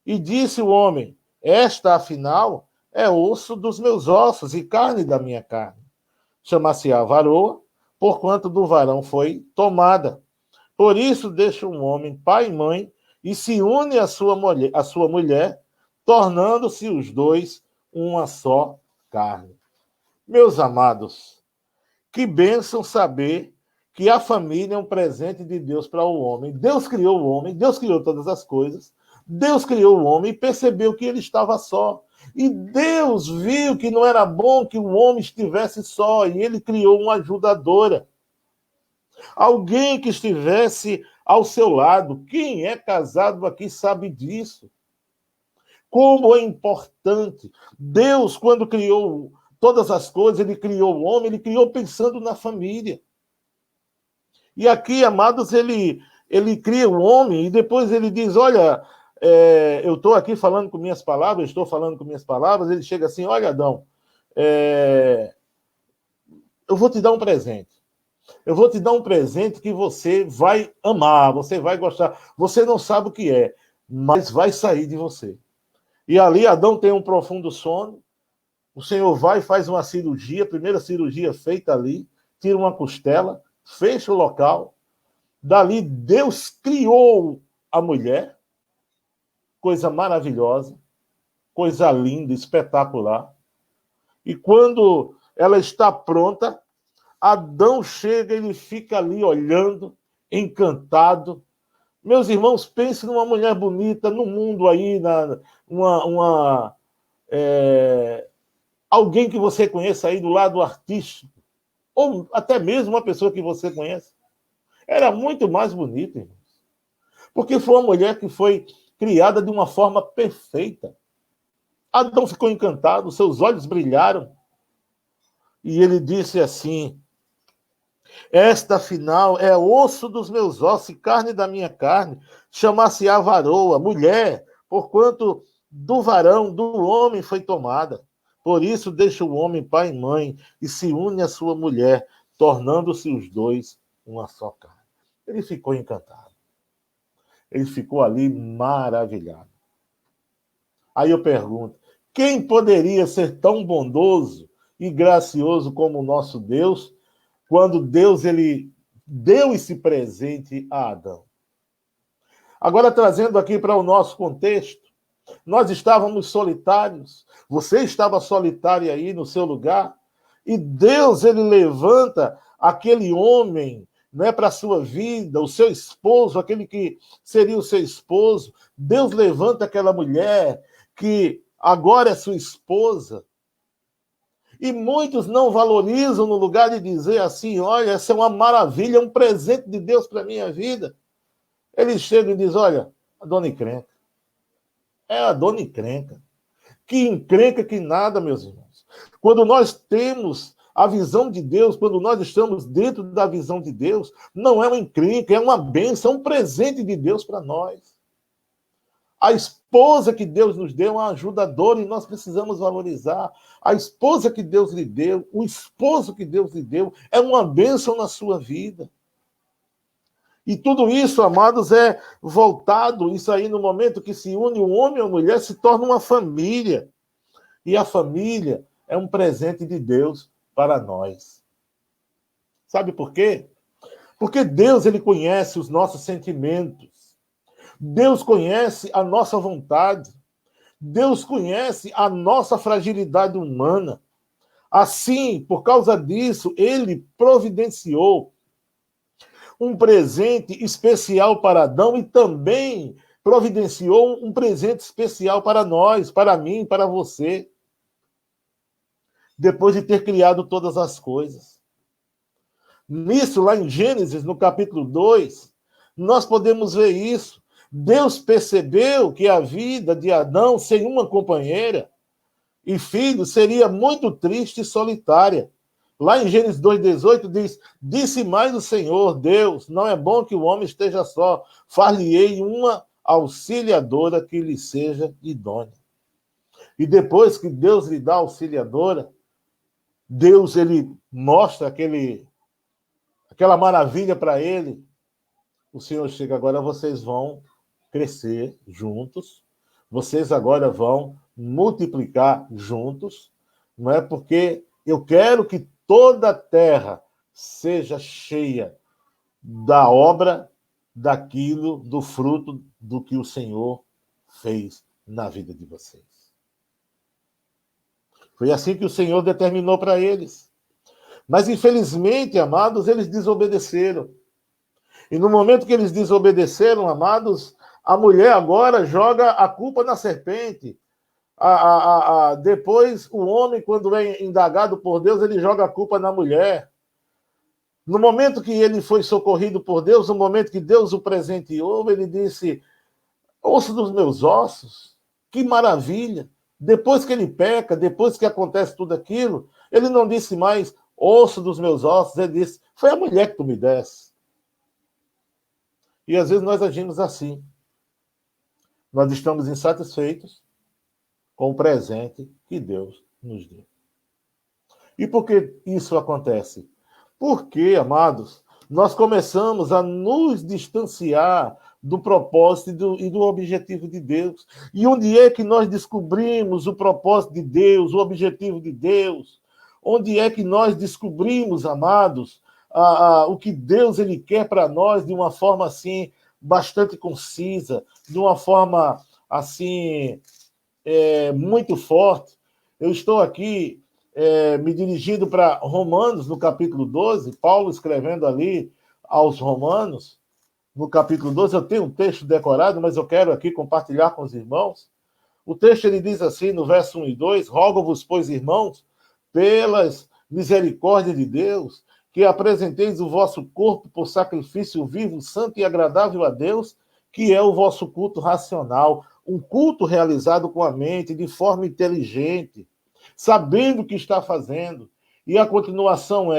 E disse o homem, esta, afinal, é osso dos meus ossos e carne da minha carne. Chama-se-á varoa, porquanto do varão foi tomada. Por isso deixa um homem pai e mãe e se une à sua mulher, tornando-se os dois uma só carne. Meus amados, que bênção saber que a família é um presente de Deus para o homem. Deus criou o homem, Deus criou todas as coisas, Deus criou o homem e percebeu que ele estava só. E Deus viu que não era bom que o homem estivesse só, e ele criou uma ajudadora. Alguém que estivesse ao seu lado. Quem é casado aqui sabe disso. Como é importante. Deus, quando criou todas as coisas, ele criou o homem, ele criou pensando na família. E aqui, amados, ele cria o homem e depois ele diz, olha, eu estou aqui falando com minhas palavras, ele chega assim, olha, Adão, eu vou te dar um presente. Eu vou te dar um presente que você vai amar, você vai gostar. Você não sabe o que é, mas vai sair de você. E ali Adão tem um profundo sono. O Senhor vai e faz uma cirurgia, primeira cirurgia feita ali, tira uma costela, fecha o local. Dali Deus criou a mulher, coisa maravilhosa, coisa linda, espetacular. E quando ela está pronta, Adão chega, ele fica ali olhando, encantado. Meus irmãos, pense numa mulher bonita no mundo aí, alguém que você conheça aí do lado artístico, ou até mesmo uma pessoa que você conhece. Era muito mais bonita, irmãos. Porque foi uma mulher que foi criada de uma forma perfeita. Adão ficou encantado, seus olhos brilharam. E ele disse assim, esta, afinal, é osso dos meus ossos e carne da minha carne. Chamar-se-á varoa, mulher, porquanto do varão, do homem foi tomada. Por isso deixa o homem pai e mãe e se une à sua mulher, tornando-se os dois uma só carne. Ele ficou encantado. Ele ficou ali maravilhado. Aí eu pergunto, quem poderia ser tão bondoso e gracioso como o nosso Deus, quando Deus ele deu esse presente a Adão? Agora, trazendo aqui para o nosso contexto, nós estávamos solitários, você estava solitário aí no seu lugar, e Deus ele levanta aquele homem, né, para a sua vida, o seu esposo, aquele que seria o seu esposo. Deus levanta aquela mulher que agora é sua esposa. E muitos não valorizam no lugar de dizer assim, olha, essa é uma maravilha, é um presente de Deus para a minha vida. Eles chegam e dizem, olha, a dona encrenca. É a dona encrenca. Que encrenca que nada, meus irmãos. Quando nós temos a visão de Deus, quando nós estamos dentro da visão de Deus, não é uma encrenca, é uma bênção, é um presente de Deus para nós. A esposa que Deus nos deu é uma ajudadora e nós precisamos valorizar. A esposa que Deus lhe deu, o esposo que Deus lhe deu, é uma bênção na sua vida. E tudo isso, amados, é voltado, isso aí no momento que se une um homem e uma mulher, se torna uma família. E a família é um presente de Deus para nós. Sabe por quê? Porque Deus, ele conhece os nossos sentimentos. Deus conhece a nossa vontade. Deus conhece a nossa fragilidade humana. Assim, por causa disso, ele providenciou um presente especial para Adão e também providenciou um presente especial para nós, para mim, para você, depois de ter criado todas as coisas. Nisso, lá em Gênesis, no capítulo 2, nós podemos ver isso. Deus percebeu que a vida de Adão sem uma companheira e filho seria muito triste e solitária. Lá em Gênesis 2,18 diz: disse mais o Senhor, Deus, não é bom que o homem esteja só, far-lhe-ei uma auxiliadora que lhe seja idônea. E depois que Deus lhe dá a auxiliadora, Deus ele mostra aquela maravilha para ele. O Senhor chega agora, vocês vão crescer juntos, vocês agora vão multiplicar juntos, não é? Porque eu quero que toda a terra seja cheia da obra, daquilo, do fruto do que o Senhor fez na vida de vocês. Foi assim que o Senhor determinou para eles. Mas, infelizmente, amados, eles desobedeceram. E no momento que eles desobedeceram, amados, a mulher agora joga a culpa na serpente. Depois, o homem, quando é indagado por Deus, ele joga a culpa na mulher. No momento que ele foi socorrido por Deus, no momento que Deus o presenteou, ele disse: osso dos meus ossos, que maravilha. Depois que ele peca, depois que acontece tudo aquilo, ele não disse mais osso dos meus ossos, ele disse: foi a mulher que tu me desse. E às vezes nós agimos assim. Nós estamos insatisfeitos com o presente que Deus nos deu. E por que isso acontece? Porque, amados, nós começamos a nos distanciar do propósito e do objetivo de Deus. E onde é que nós descobrimos o propósito de Deus, o objetivo de Deus? Onde é que nós descobrimos, amados, o que Deus ele quer para nós de uma forma assim bastante concisa, de uma forma assim muito forte? Eu estou aqui me dirigindo para Romanos, no capítulo 12, Paulo escrevendo ali aos Romanos, no capítulo 12, eu tenho um texto decorado, mas eu quero aqui compartilhar com os irmãos. O texto ele diz assim, no verso 1 e 2, rogo-vos, pois, irmãos, pelas misericórdias de Deus, que apresenteis o vosso corpo por sacrifício vivo, santo e agradável a Deus, que é o vosso culto racional, um culto realizado com a mente, de forma inteligente, sabendo o que está fazendo. E a continuação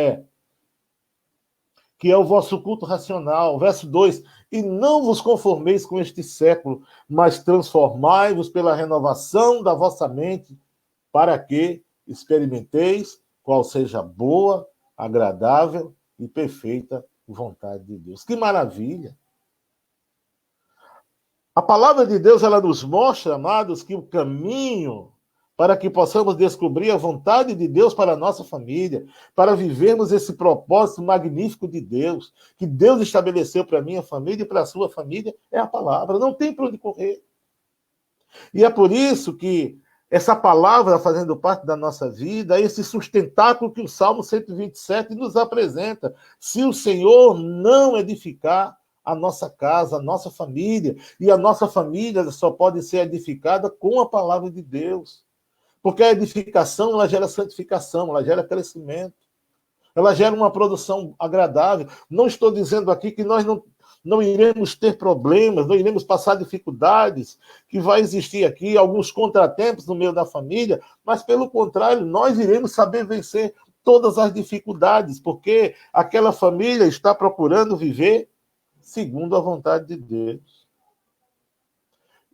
que é o vosso culto racional. Verso 2, e não vos conformeis com este século, mas transformai-vos pela renovação da vossa mente, para que experimenteis qual seja a boa, agradável e perfeita vontade de Deus. Que maravilha! A palavra de Deus, ela nos mostra, amados, que o caminho para que possamos descobrir a vontade de Deus para a nossa família, para vivermos esse propósito magnífico de Deus, que Deus estabeleceu para a minha família e para a sua família, é a palavra. Não tem para onde correr. E é por isso que essa palavra fazendo parte da nossa vida, esse sustentáculo que o Salmo 127 nos apresenta. Se o Senhor não edificar a nossa casa, a nossa família, e a nossa família só pode ser edificada com a palavra de Deus. Porque a edificação, ela gera santificação, ela gera crescimento, ela gera uma produção agradável. Não estou dizendo aqui que nós não iremos ter problemas, não iremos passar dificuldades, que vai existir aqui alguns contratempos no meio da família, mas, pelo contrário, nós iremos saber vencer todas as dificuldades, porque aquela família está procurando viver segundo a vontade de Deus.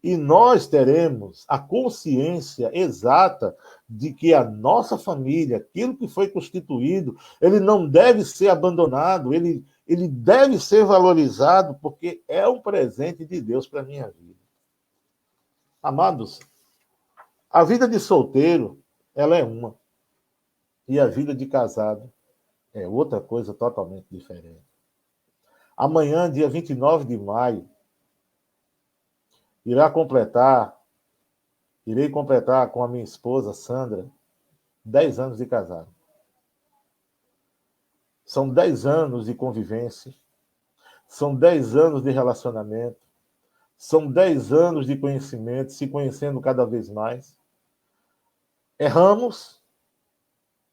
E nós teremos a consciência exata de que a nossa família, aquilo que foi constituído, ele não deve ser abandonado, ele ele deve ser valorizado porque é um presente de Deus para a minha vida. Amados, a vida de solteiro, ela é uma. E a vida de casado é outra coisa totalmente diferente. Amanhã, dia 29 de maio, irei completar com a minha esposa, Sandra, 10 anos de casado. São 10 anos de convivência, são 10 anos de relacionamento, são 10 anos de conhecimento, se conhecendo cada vez mais. Erramos,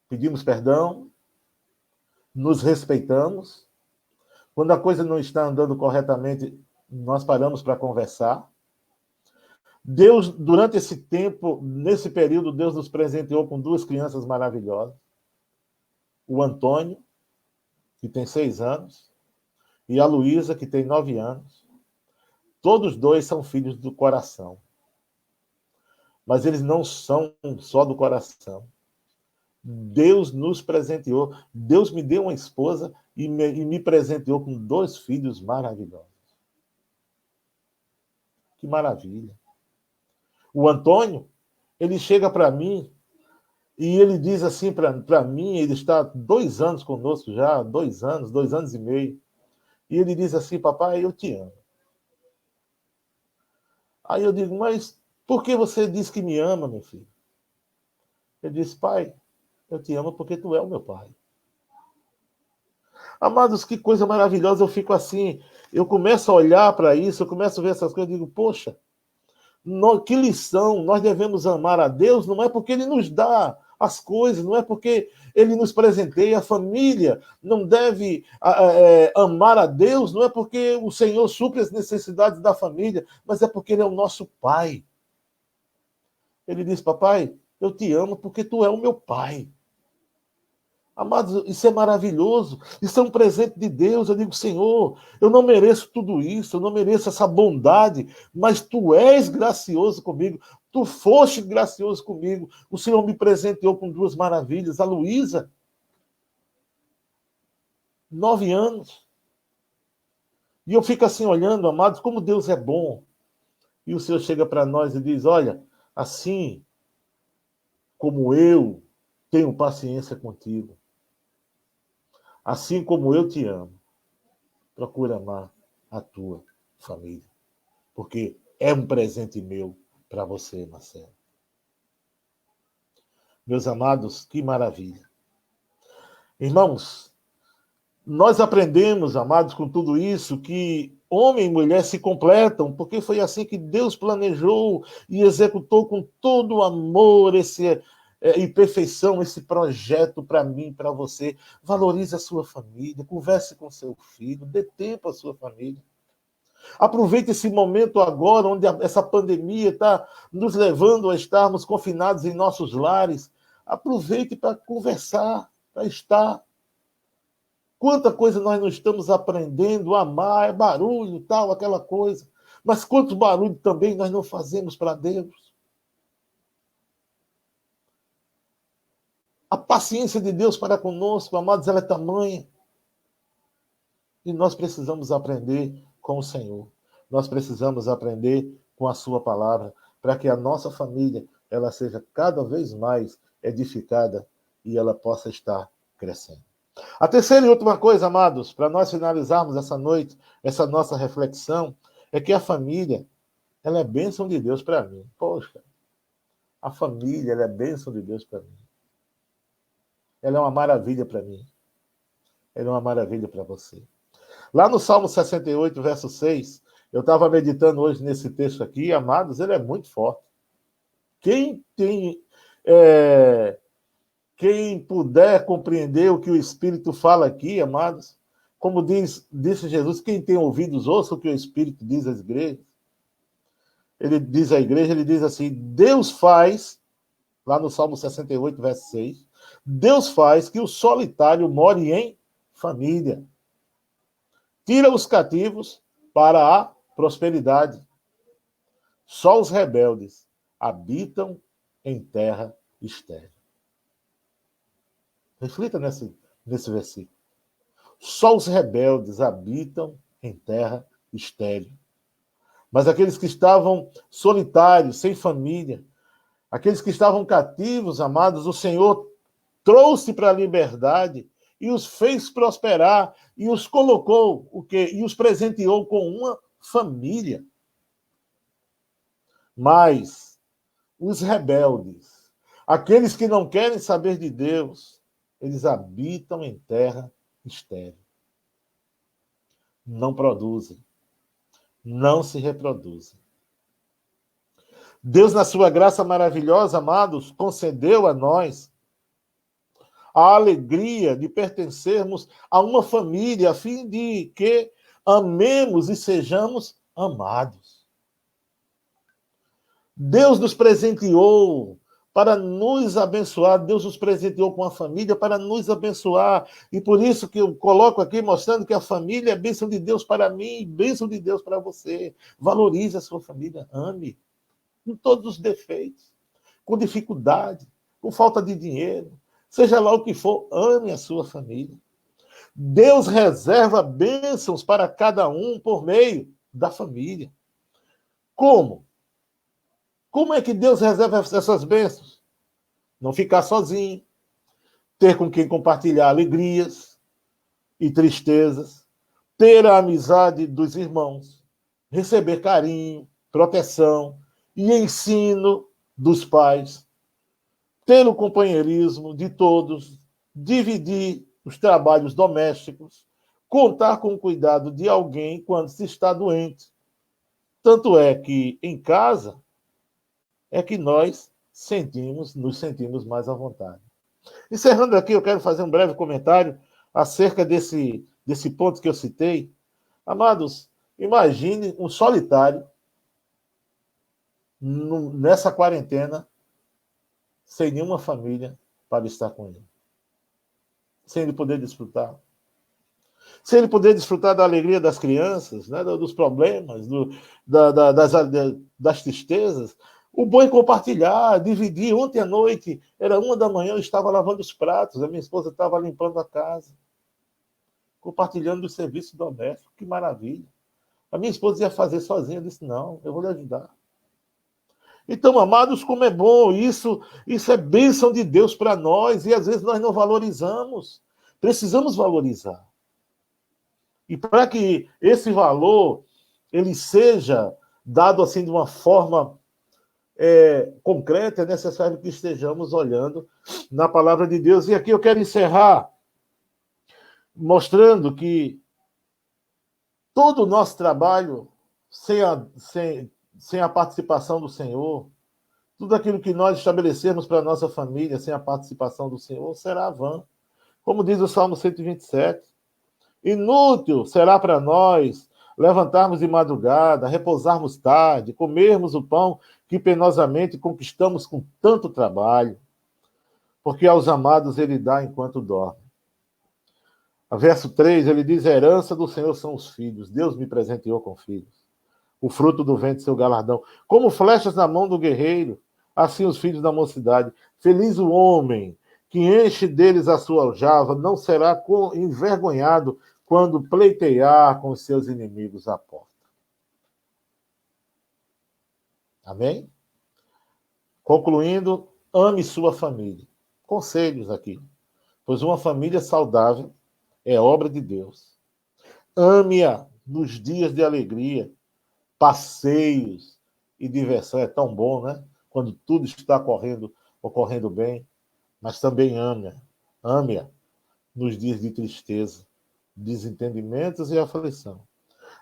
pedimos perdão, nos respeitamos. Quando a coisa não está andando corretamente, nós paramos para conversar. Deus, durante esse tempo, nesse período, Deus nos presenteou com 2 crianças maravilhosas. O Antônio, que tem 6 anos, e a Luísa, que tem 9 anos. Todos 2 são filhos do coração. Mas eles não são só do coração. Deus nos presenteou. Deus me deu uma esposa e me presenteou com 2 filhos maravilhosos. Que maravilha. O Antônio, ele chega para mim e ele diz assim para mim, ele está 2 anos conosco já, 2 anos e meio. E ele diz assim, papai, eu te amo. Aí eu digo, mas por que você diz que me ama, meu filho? Ele disse, pai, eu te amo porque tu é o meu pai. Amados, que coisa maravilhosa, eu fico assim, eu começo a olhar para isso, eu começo a ver essas coisas, eu digo, poxa, que lição, nós devemos amar a Deus, não é porque Ele nos dá as coisas, não é porque Ele nos presenteia, a família não deve amar a Deus, não é porque o Senhor supre as necessidades da família, mas é porque Ele é o nosso Pai. Ele diz, papai, eu te amo porque tu é o meu pai. Amados, isso é maravilhoso, isso é um presente de Deus. Eu digo, Senhor, eu não mereço tudo isso, eu não mereço essa bondade, mas tu és gracioso comigo, tu foste gracioso comigo. O Senhor me presenteou com 2 maravilhas. A Luísa, 9 anos. E eu fico assim olhando, amados, como Deus é bom. E o Senhor chega para nós e diz, olha, assim como eu tenho paciência contigo, assim como eu te amo, procura amar a tua família. Porque é um presente meu para você, Marcelo. Meus amados, que maravilha. Irmãos, nós aprendemos, amados, com tudo isso, que homem e mulher se completam, porque foi assim que Deus planejou e executou com todo o amor e perfeição esse projeto para mim, para você. Valorize a sua família, converse com seu filho, dê tempo à sua família. Aproveite esse momento agora, onde essa pandemia está nos levando a estarmos confinados em nossos lares. Aproveite para conversar, para estar. Quanta coisa nós não estamos aprendendo a amar, é barulho, tal, aquela coisa. Mas quanto barulho também nós não fazemos para Deus. A paciência de Deus para conosco, amados, ela é tamanha. E nós precisamos aprender com o Senhor. Nós precisamos aprender com a sua palavra, para que a nossa família ela seja cada vez mais edificada e ela possa estar crescendo. A terceira e última coisa, amados, para nós finalizarmos essa noite, essa nossa reflexão, é que a família, ela é bênção de Deus para mim. Poxa, a família, ela é bênção de Deus para mim. Ela é uma maravilha para mim. Ela é uma maravilha para você. Lá no Salmo 68, verso 6, eu estava meditando hoje nesse texto aqui, amados, ele é muito forte. Quem puder compreender o que o Espírito fala aqui, amados, como disse Jesus, quem tem ouvidos, ouça o que o Espírito diz às igrejas. Ele diz à igreja, ele diz assim, Deus faz, lá no Salmo 68, verso 6, Deus faz que o solitário more em família. Tira os cativos para a prosperidade. Só os rebeldes habitam em terra estéril. Reflita nesse versículo. Só os rebeldes habitam em terra estéril. Mas aqueles que estavam solitários, sem família, aqueles que estavam cativos, amados, o Senhor trouxe para a liberdade e os fez prosperar e os colocou o quê? E os presenteou com uma família. Mas os rebeldes, aqueles que não querem saber de Deus, eles habitam em terra estéril. Não produzem, não se reproduzem. Deus, na sua graça maravilhosa, amados, concedeu a nós a alegria de pertencermos a uma família, a fim de que amemos e sejamos amados. Deus nos presenteou para nos abençoar, Deus nos presenteou com a família para nos abençoar. E por isso que eu coloco aqui mostrando que a família é bênção de Deus para mim e bênção de Deus para você. Valorize a sua família, ame, com todos os defeitos, com dificuldade, com falta de dinheiro, seja lá o que for, ame a sua família. Deus reserva bênçãos para cada um por meio da família. Como? Como é que Deus reserva essas bênçãos? Não ficar sozinho, ter com quem compartilhar alegrias e tristezas, ter a amizade dos irmãos, receber carinho, proteção e ensino dos pais, ter o companheirismo de todos, dividir os trabalhos domésticos, contar com o cuidado de alguém quando se está doente. Tanto é que em casa é que nós nos sentimos mais à vontade. Encerrando aqui, eu quero fazer um breve comentário acerca desse ponto que eu citei. Amados, imagine um solitário nessa quarentena, sem nenhuma família para estar com ele. Sem ele poder desfrutar. Sem ele poder desfrutar da alegria das crianças, né, dos problemas, das tristezas. O bom é compartilhar, dividir. Ontem à noite, era 1h, eu estava lavando os pratos, a minha esposa estava limpando a casa, compartilhando o serviço doméstico. Que maravilha. A minha esposa ia fazer sozinha, eu disse, não, eu vou lhe ajudar. Então, amados, como é bom, isso é bênção de Deus para nós, e às vezes nós não valorizamos. Precisamos valorizar. E para que esse valor ele seja dado assim de uma forma concreta, é necessário que estejamos olhando na palavra de Deus. E aqui eu quero encerrar mostrando que todo o nosso trabalho sem a participação do Senhor, tudo aquilo que nós estabelecemos para a nossa família sem a participação do Senhor será vã. Como diz o Salmo 127, inútil será para nós levantarmos de madrugada, repousarmos tarde, comermos o pão que penosamente conquistamos com tanto trabalho, porque aos amados ele dá enquanto dorme. A verso 3, ele diz, a herança do Senhor são os filhos, Deus me presenteou com filhos, o fruto do vento seu galardão, como flechas na mão do guerreiro, assim os filhos da mocidade. Feliz o homem que enche deles a sua aljava, não será envergonhado quando pleitear com os seus inimigos à porta. Amém? Concluindo, ame sua família. Conselhos aqui. Pois uma família saudável é obra de Deus. Ame-a nos dias de alegria, passeios e diversão. É tão bom, né? Quando tudo está ocorrendo bem. Mas também ame-a nos dias de tristeza, desentendimentos e aflição.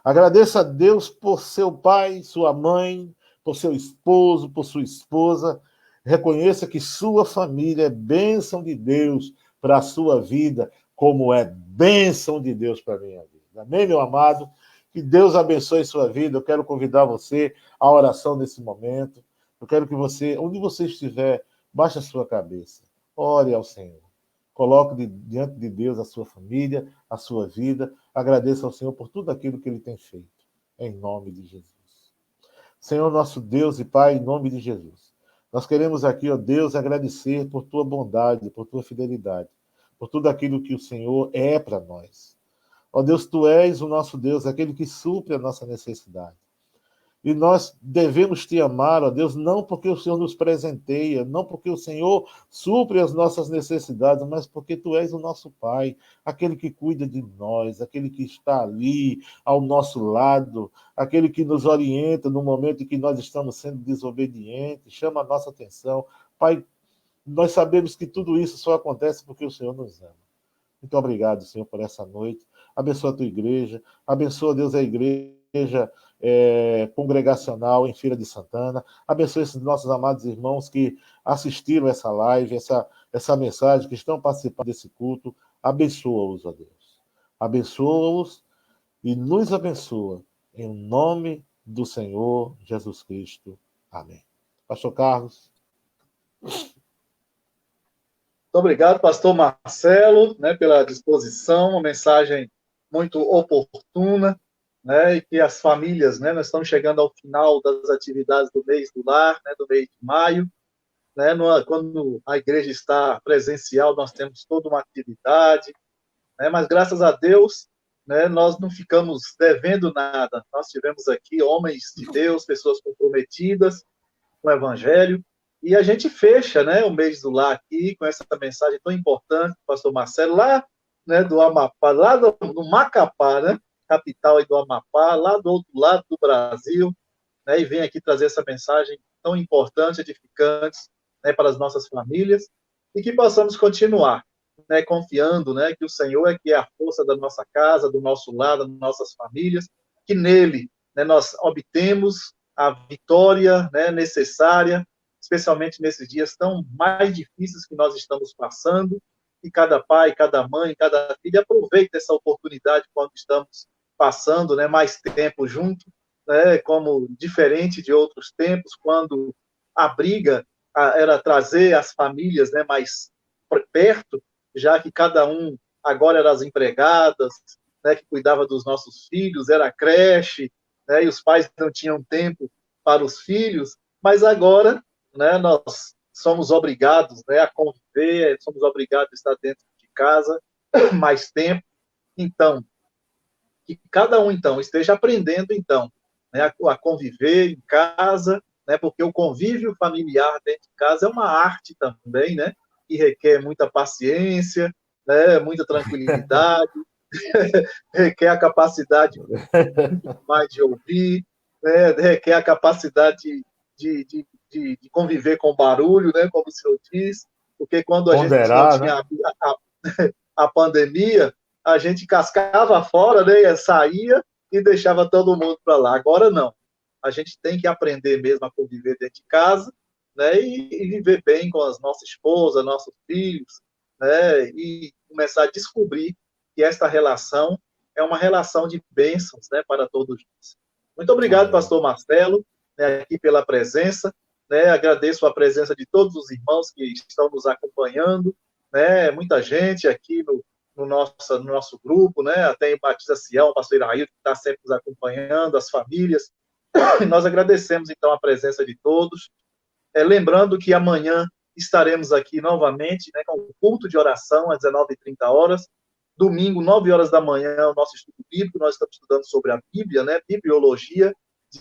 Agradeça a Deus por seu pai, sua mãe, por seu esposo, por sua esposa. Reconheça que sua família é bênção de Deus para a sua vida, como é bênção de Deus para a minha vida. Amém, meu amado? Que Deus abençoe sua vida. Eu quero convidar você à oração nesse momento. Eu quero que você, onde você estiver, baixe a sua cabeça. Ore ao Senhor. Coloque diante de Deus a sua família, a sua vida. Agradeça ao Senhor por tudo aquilo que Ele tem feito. Em nome de Jesus. Senhor, nosso Deus e Pai, em nome de Jesus. Nós queremos aqui, ó Deus, agradecer por tua bondade, por tua fidelidade, por tudo aquilo que o Senhor é para nós. Ó Deus, Tu és o nosso Deus, aquele que supre a nossa necessidade. E nós devemos Te amar, ó Deus, não porque o Senhor nos presenteia, não porque o Senhor supre as nossas necessidades, mas porque Tu és o nosso Pai, aquele que cuida de nós, aquele que está ali ao nosso lado, aquele que nos orienta no momento em que nós estamos sendo desobedientes, chama a nossa atenção. Pai, nós sabemos que tudo isso só acontece porque o Senhor nos ama. Muito obrigado, Senhor, por essa noite. Abençoa a Tua igreja, abençoa, Deus, a igreja congregacional em Feira de Santana. Abençoe esses nossos amados irmãos que assistiram essa live, essa mensagem, que estão participando desse culto. Abençoa-os, ó Deus. Abençoa-os e nos abençoa. Em nome do Senhor Jesus Cristo. Amém. Pastor Carlos. Muito obrigado, pastor Marcelo, né, pela disposição, uma mensagem muito oportuna, né, e que as famílias, né, nós estamos chegando ao final das atividades do mês do lar, né, do mês de maio, né, quando a igreja está presencial, nós temos toda uma atividade, né, mas graças a Deus, né, nós não ficamos devendo nada, nós tivemos aqui homens de Deus, pessoas comprometidas com o Evangelho, e a gente fecha, né, o mês do lar aqui com essa mensagem tão importante, pastor Marcelo, lá, né, do Amapá, lá do Macapá, né, capital aí do Amapá, lá do outro lado do Brasil, né, e vem aqui trazer essa mensagem tão importante, edificante, né, para as nossas famílias, e que possamos continuar, né, confiando, né, que o Senhor é que é a força da nossa casa, do nosso lar, das nossas famílias, que nele, né, nós obtemos a vitória, né, necessária, especialmente nesses dias tão mais difíceis que nós estamos passando, e cada pai, cada mãe, cada filho aproveita essa oportunidade quando estamos passando, né, mais tempo junto, né, como diferente de outros tempos, quando a briga era trazer as famílias, né, mais perto, já que cada um agora era as empregadas, né, que cuidava dos nossos filhos, era a creche, né, e os pais não tinham tempo para os filhos, mas agora, né, nós somos obrigados, né, a conviver, somos obrigados a estar dentro de casa mais tempo. Então, que cada um, então, esteja aprendendo, então, né, a conviver em casa, né, porque o convívio familiar dentro de casa é uma arte também, né, que requer muita paciência, né, muita tranquilidade, requer a capacidade mais de ouvir, né, requer a capacidade de conviver com barulho, né, como o senhor diz, porque quando a gente não Ponderar, né? tinha a pandemia, a gente cascava fora, né, saía e deixava todo mundo para lá. Agora não. A gente tem que aprender mesmo a conviver dentro de casa, né, e viver bem com as nossas esposas, nossos filhos, né, e começar a descobrir que esta relação é uma relação de bênçãos, né, para todos nós. Muito obrigado, Amém. pastor Marcelo, né, aqui pela presença, né, agradeço a presença de todos os irmãos que estão nos acompanhando, né, muita gente aqui no nosso grupo, né, até em Batista Sião, o pastor Iraíldo, que está sempre nos acompanhando, as famílias, e nós agradecemos, então, a presença de todos, lembrando que amanhã estaremos aqui novamente, né, com o culto de oração às 19h30, domingo, 9 horas da manhã, o nosso estudo bíblico, nós estamos estudando sobre a Bíblia, né, bibliologia,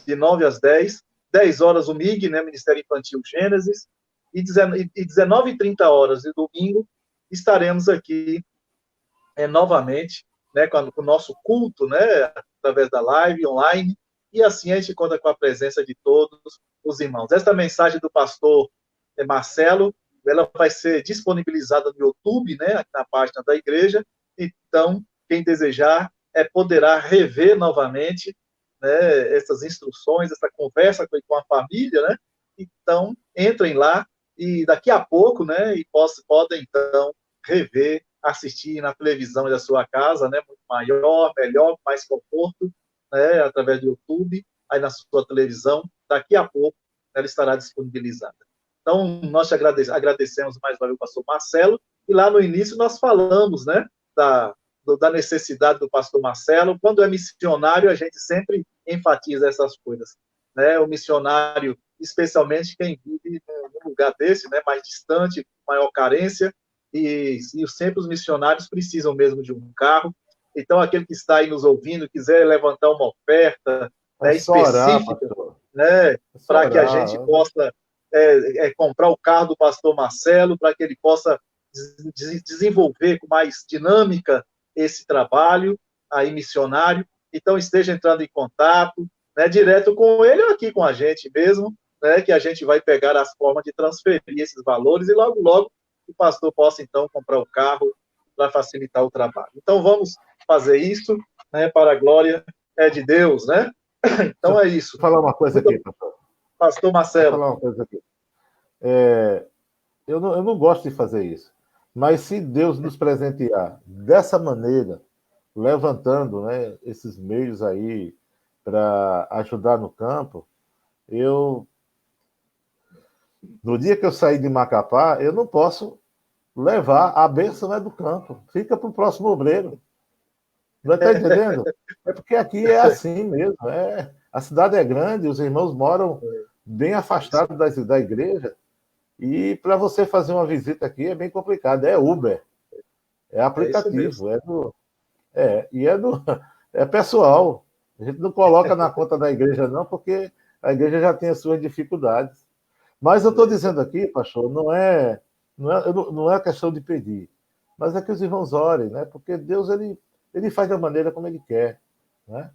de 9 às 10, 10 horas o MIG, né, Ministério Infantil Gênesis, e 19h30, de domingo, estaremos aqui novamente, né, com o nosso culto, né, através da live online, e assim a gente conta com a presença de todos os irmãos. Esta mensagem do pastor Marcelo, ela vai ser disponibilizada no YouTube, né, aqui na página da igreja, então, quem desejar poderá rever novamente, né, essas instruções, essa conversa com a família, né, então, entrem lá e daqui a pouco, né, e podem, então, rever, assistir na televisão da sua casa, né, muito maior, melhor, mais conforto, né, através do YouTube, aí na sua televisão, daqui a pouco ela estará disponibilizada. Então, nós te agradecemos mais uma vez, pastor Marcelo, e lá no início nós falamos, né, da necessidade do pastor Marcelo. Quando é missionário, a gente sempre enfatiza essas coisas, né, o missionário, especialmente quem vive num lugar desse, né, mais distante, maior carência, e sempre os missionários precisam mesmo de um carro, Então, aquele que está aí nos ouvindo, quiser levantar uma oferta, né, só orar, específica, pastor. né, Só para que a gente orar. possa comprar o carro do pastor Marcelo, para que ele possa desenvolver com mais dinâmica esse trabalho aí missionário. Então, esteja entrando em contato, né, direto com ele ou aqui com a gente mesmo, né, que a gente vai pegar as formas de transferir esses valores e logo, logo o pastor possa, então, comprar o carro para facilitar o trabalho. Então, vamos fazer isso, né, para a glória de Deus, né? Então, é isso. Vou falar uma coisa Muito aqui, pastor. pastor Vou Marcelo. falar uma coisa aqui. Eu não gosto de fazer isso. Mas se Deus nos presentear dessa maneira, levantando, né, esses meios aí para ajudar no campo, no dia que eu sair de Macapá, eu não posso levar a bênção, né, do campo. Fica para o próximo obreiro. Não está entendendo? É porque aqui é assim mesmo. A cidade é grande, os irmãos moram bem afastados da igreja. E para você fazer uma visita aqui é bem complicado. É Uber, é É isso mesmo. aplicativo, é pessoal. A gente não coloca na conta da igreja, não, porque a igreja já tem as suas dificuldades. Mas eu estou dizendo aqui, pastor, não é questão de pedir, mas é que os irmãos orem, né? Porque Deus ele faz da maneira como ele quer, né?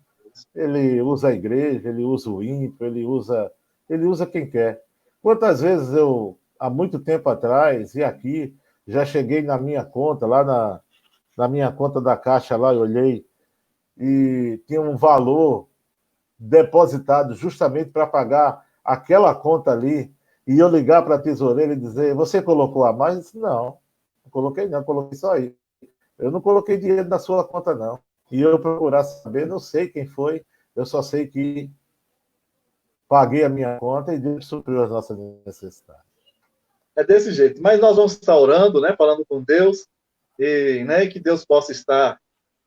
Ele usa a igreja, ele usa o ímpio, ele usa quem quer. Quantas vezes eu, há muito tempo atrás, e aqui, já cheguei na minha conta, lá na minha conta da Caixa, lá eu olhei, e tinha um valor depositado justamente para pagar aquela conta ali, e eu ligar para a tesoureira e dizer, você colocou a mais? Eu disse, não coloquei não, coloquei só aí. Eu não coloquei dinheiro na sua conta, não. E eu procurar saber, não sei quem foi, eu só sei que paguei a minha conta e Deus supriu as nossas necessidades. É desse jeito. Mas nós vamos estar orando, né, falando com Deus, e né, que Deus possa estar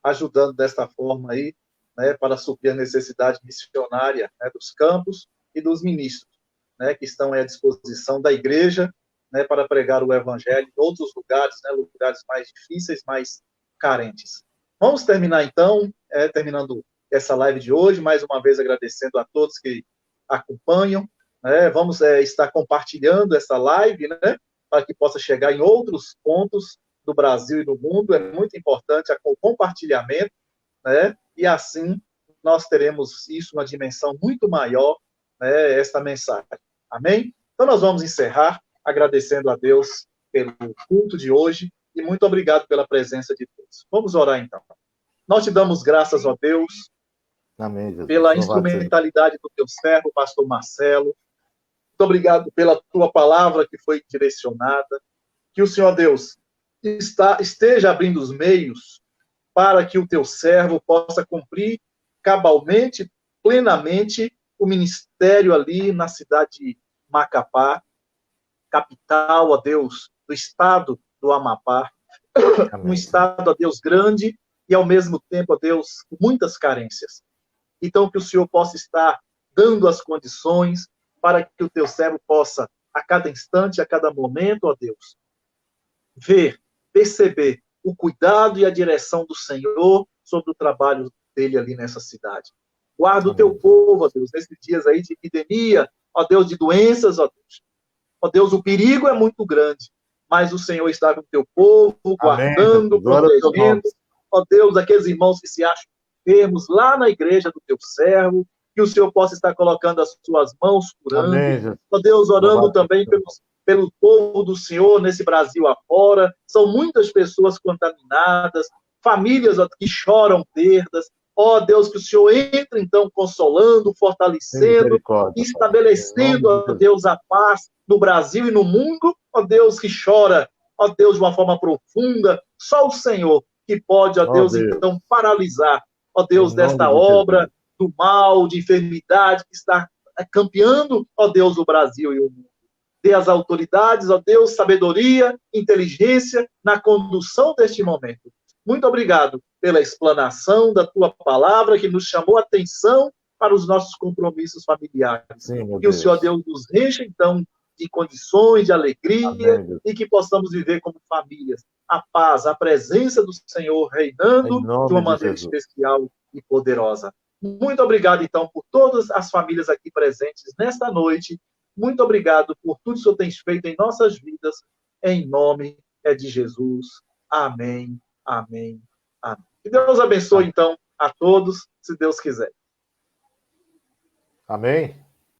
ajudando desta forma aí, né, para suprir a necessidade missionária, né, dos campos e dos ministros, né, que estão à disposição da igreja, né, para pregar o evangelho em outros lugares, né, lugares mais difíceis, mais carentes. Vamos terminar então, terminando essa live de hoje, mais uma vez agradecendo a todos que acompanham, né, vamos estar compartilhando essa live, né, para que possa chegar em outros pontos do Brasil e do mundo, é muito importante o compartilhamento, né, e assim nós teremos isso uma dimensão muito maior, né, esta mensagem. Amém? Então nós vamos encerrar agradecendo a Deus pelo culto de hoje e muito obrigado pela presença de Deus. Vamos orar então. Nós te damos graças, ó Deus, Amém, Jesus. pela instrumentalidade do teu servo, pastor Marcelo. Muito obrigado pela tua palavra que foi direcionada. Que o Senhor Deus esteja abrindo os meios para que o teu servo possa cumprir cabalmente, plenamente, o ministério ali na cidade de Macapá, capital, ó Deus, do estado do Amapá. Amém. Um estado, ó Deus, grande e, ao mesmo tempo, ó Deus, com muitas carências. Então, que o Senhor possa estar dando as condições para que o teu servo possa, a cada instante, a cada momento, ó Deus, ver, perceber o cuidado e a direção do Senhor sobre o trabalho dele ali nessa cidade. Guarda o teu povo, ó Deus, nesses dias aí de epidemia, ó Deus, de doenças, ó Deus. Ó Deus, o perigo é muito grande, mas o Senhor está com o teu povo, guardando, amém, protegendo. Ó Deus, aqueles irmãos que se acham enfermos lá na igreja do teu servo, que o Senhor possa estar colocando as suas mãos curando. Amém. Ó Deus, orando também pelo povo do Senhor nesse Brasil afora. São muitas pessoas contaminadas, famílias que choram perdas. Ó Deus, que o Senhor entre, então, consolando, fortalecendo, estabelecendo, ó Deus, a paz no Brasil e no mundo. Ó Deus, que chora, ó Deus, de uma forma profunda. Só o Senhor que pode, ó Deus, então, paralisar, ó Deus, desta obra do mal, de enfermidade que está campeando, ó Deus, o Brasil e o mundo. Dê às autoridades, ó Deus, sabedoria, inteligência na condução deste momento. Muito obrigado pela explanação da tua palavra que nos chamou a atenção para os nossos compromissos familiares. Sim, que o Senhor Deus nos encha, então, de condições, de alegria, Amém, Deus. e que possamos viver como famílias. A paz, a presença do Senhor Em reinando de uma nome de maneira Jesus. especial e poderosa. Muito obrigado, então, por todas as famílias aqui presentes nesta noite. Muito obrigado por tudo que o Senhor tem feito em nossas vidas. Em nome de Jesus. Amém, amém, amém. Que Deus abençoe, então, a todos, se Deus quiser. Amém?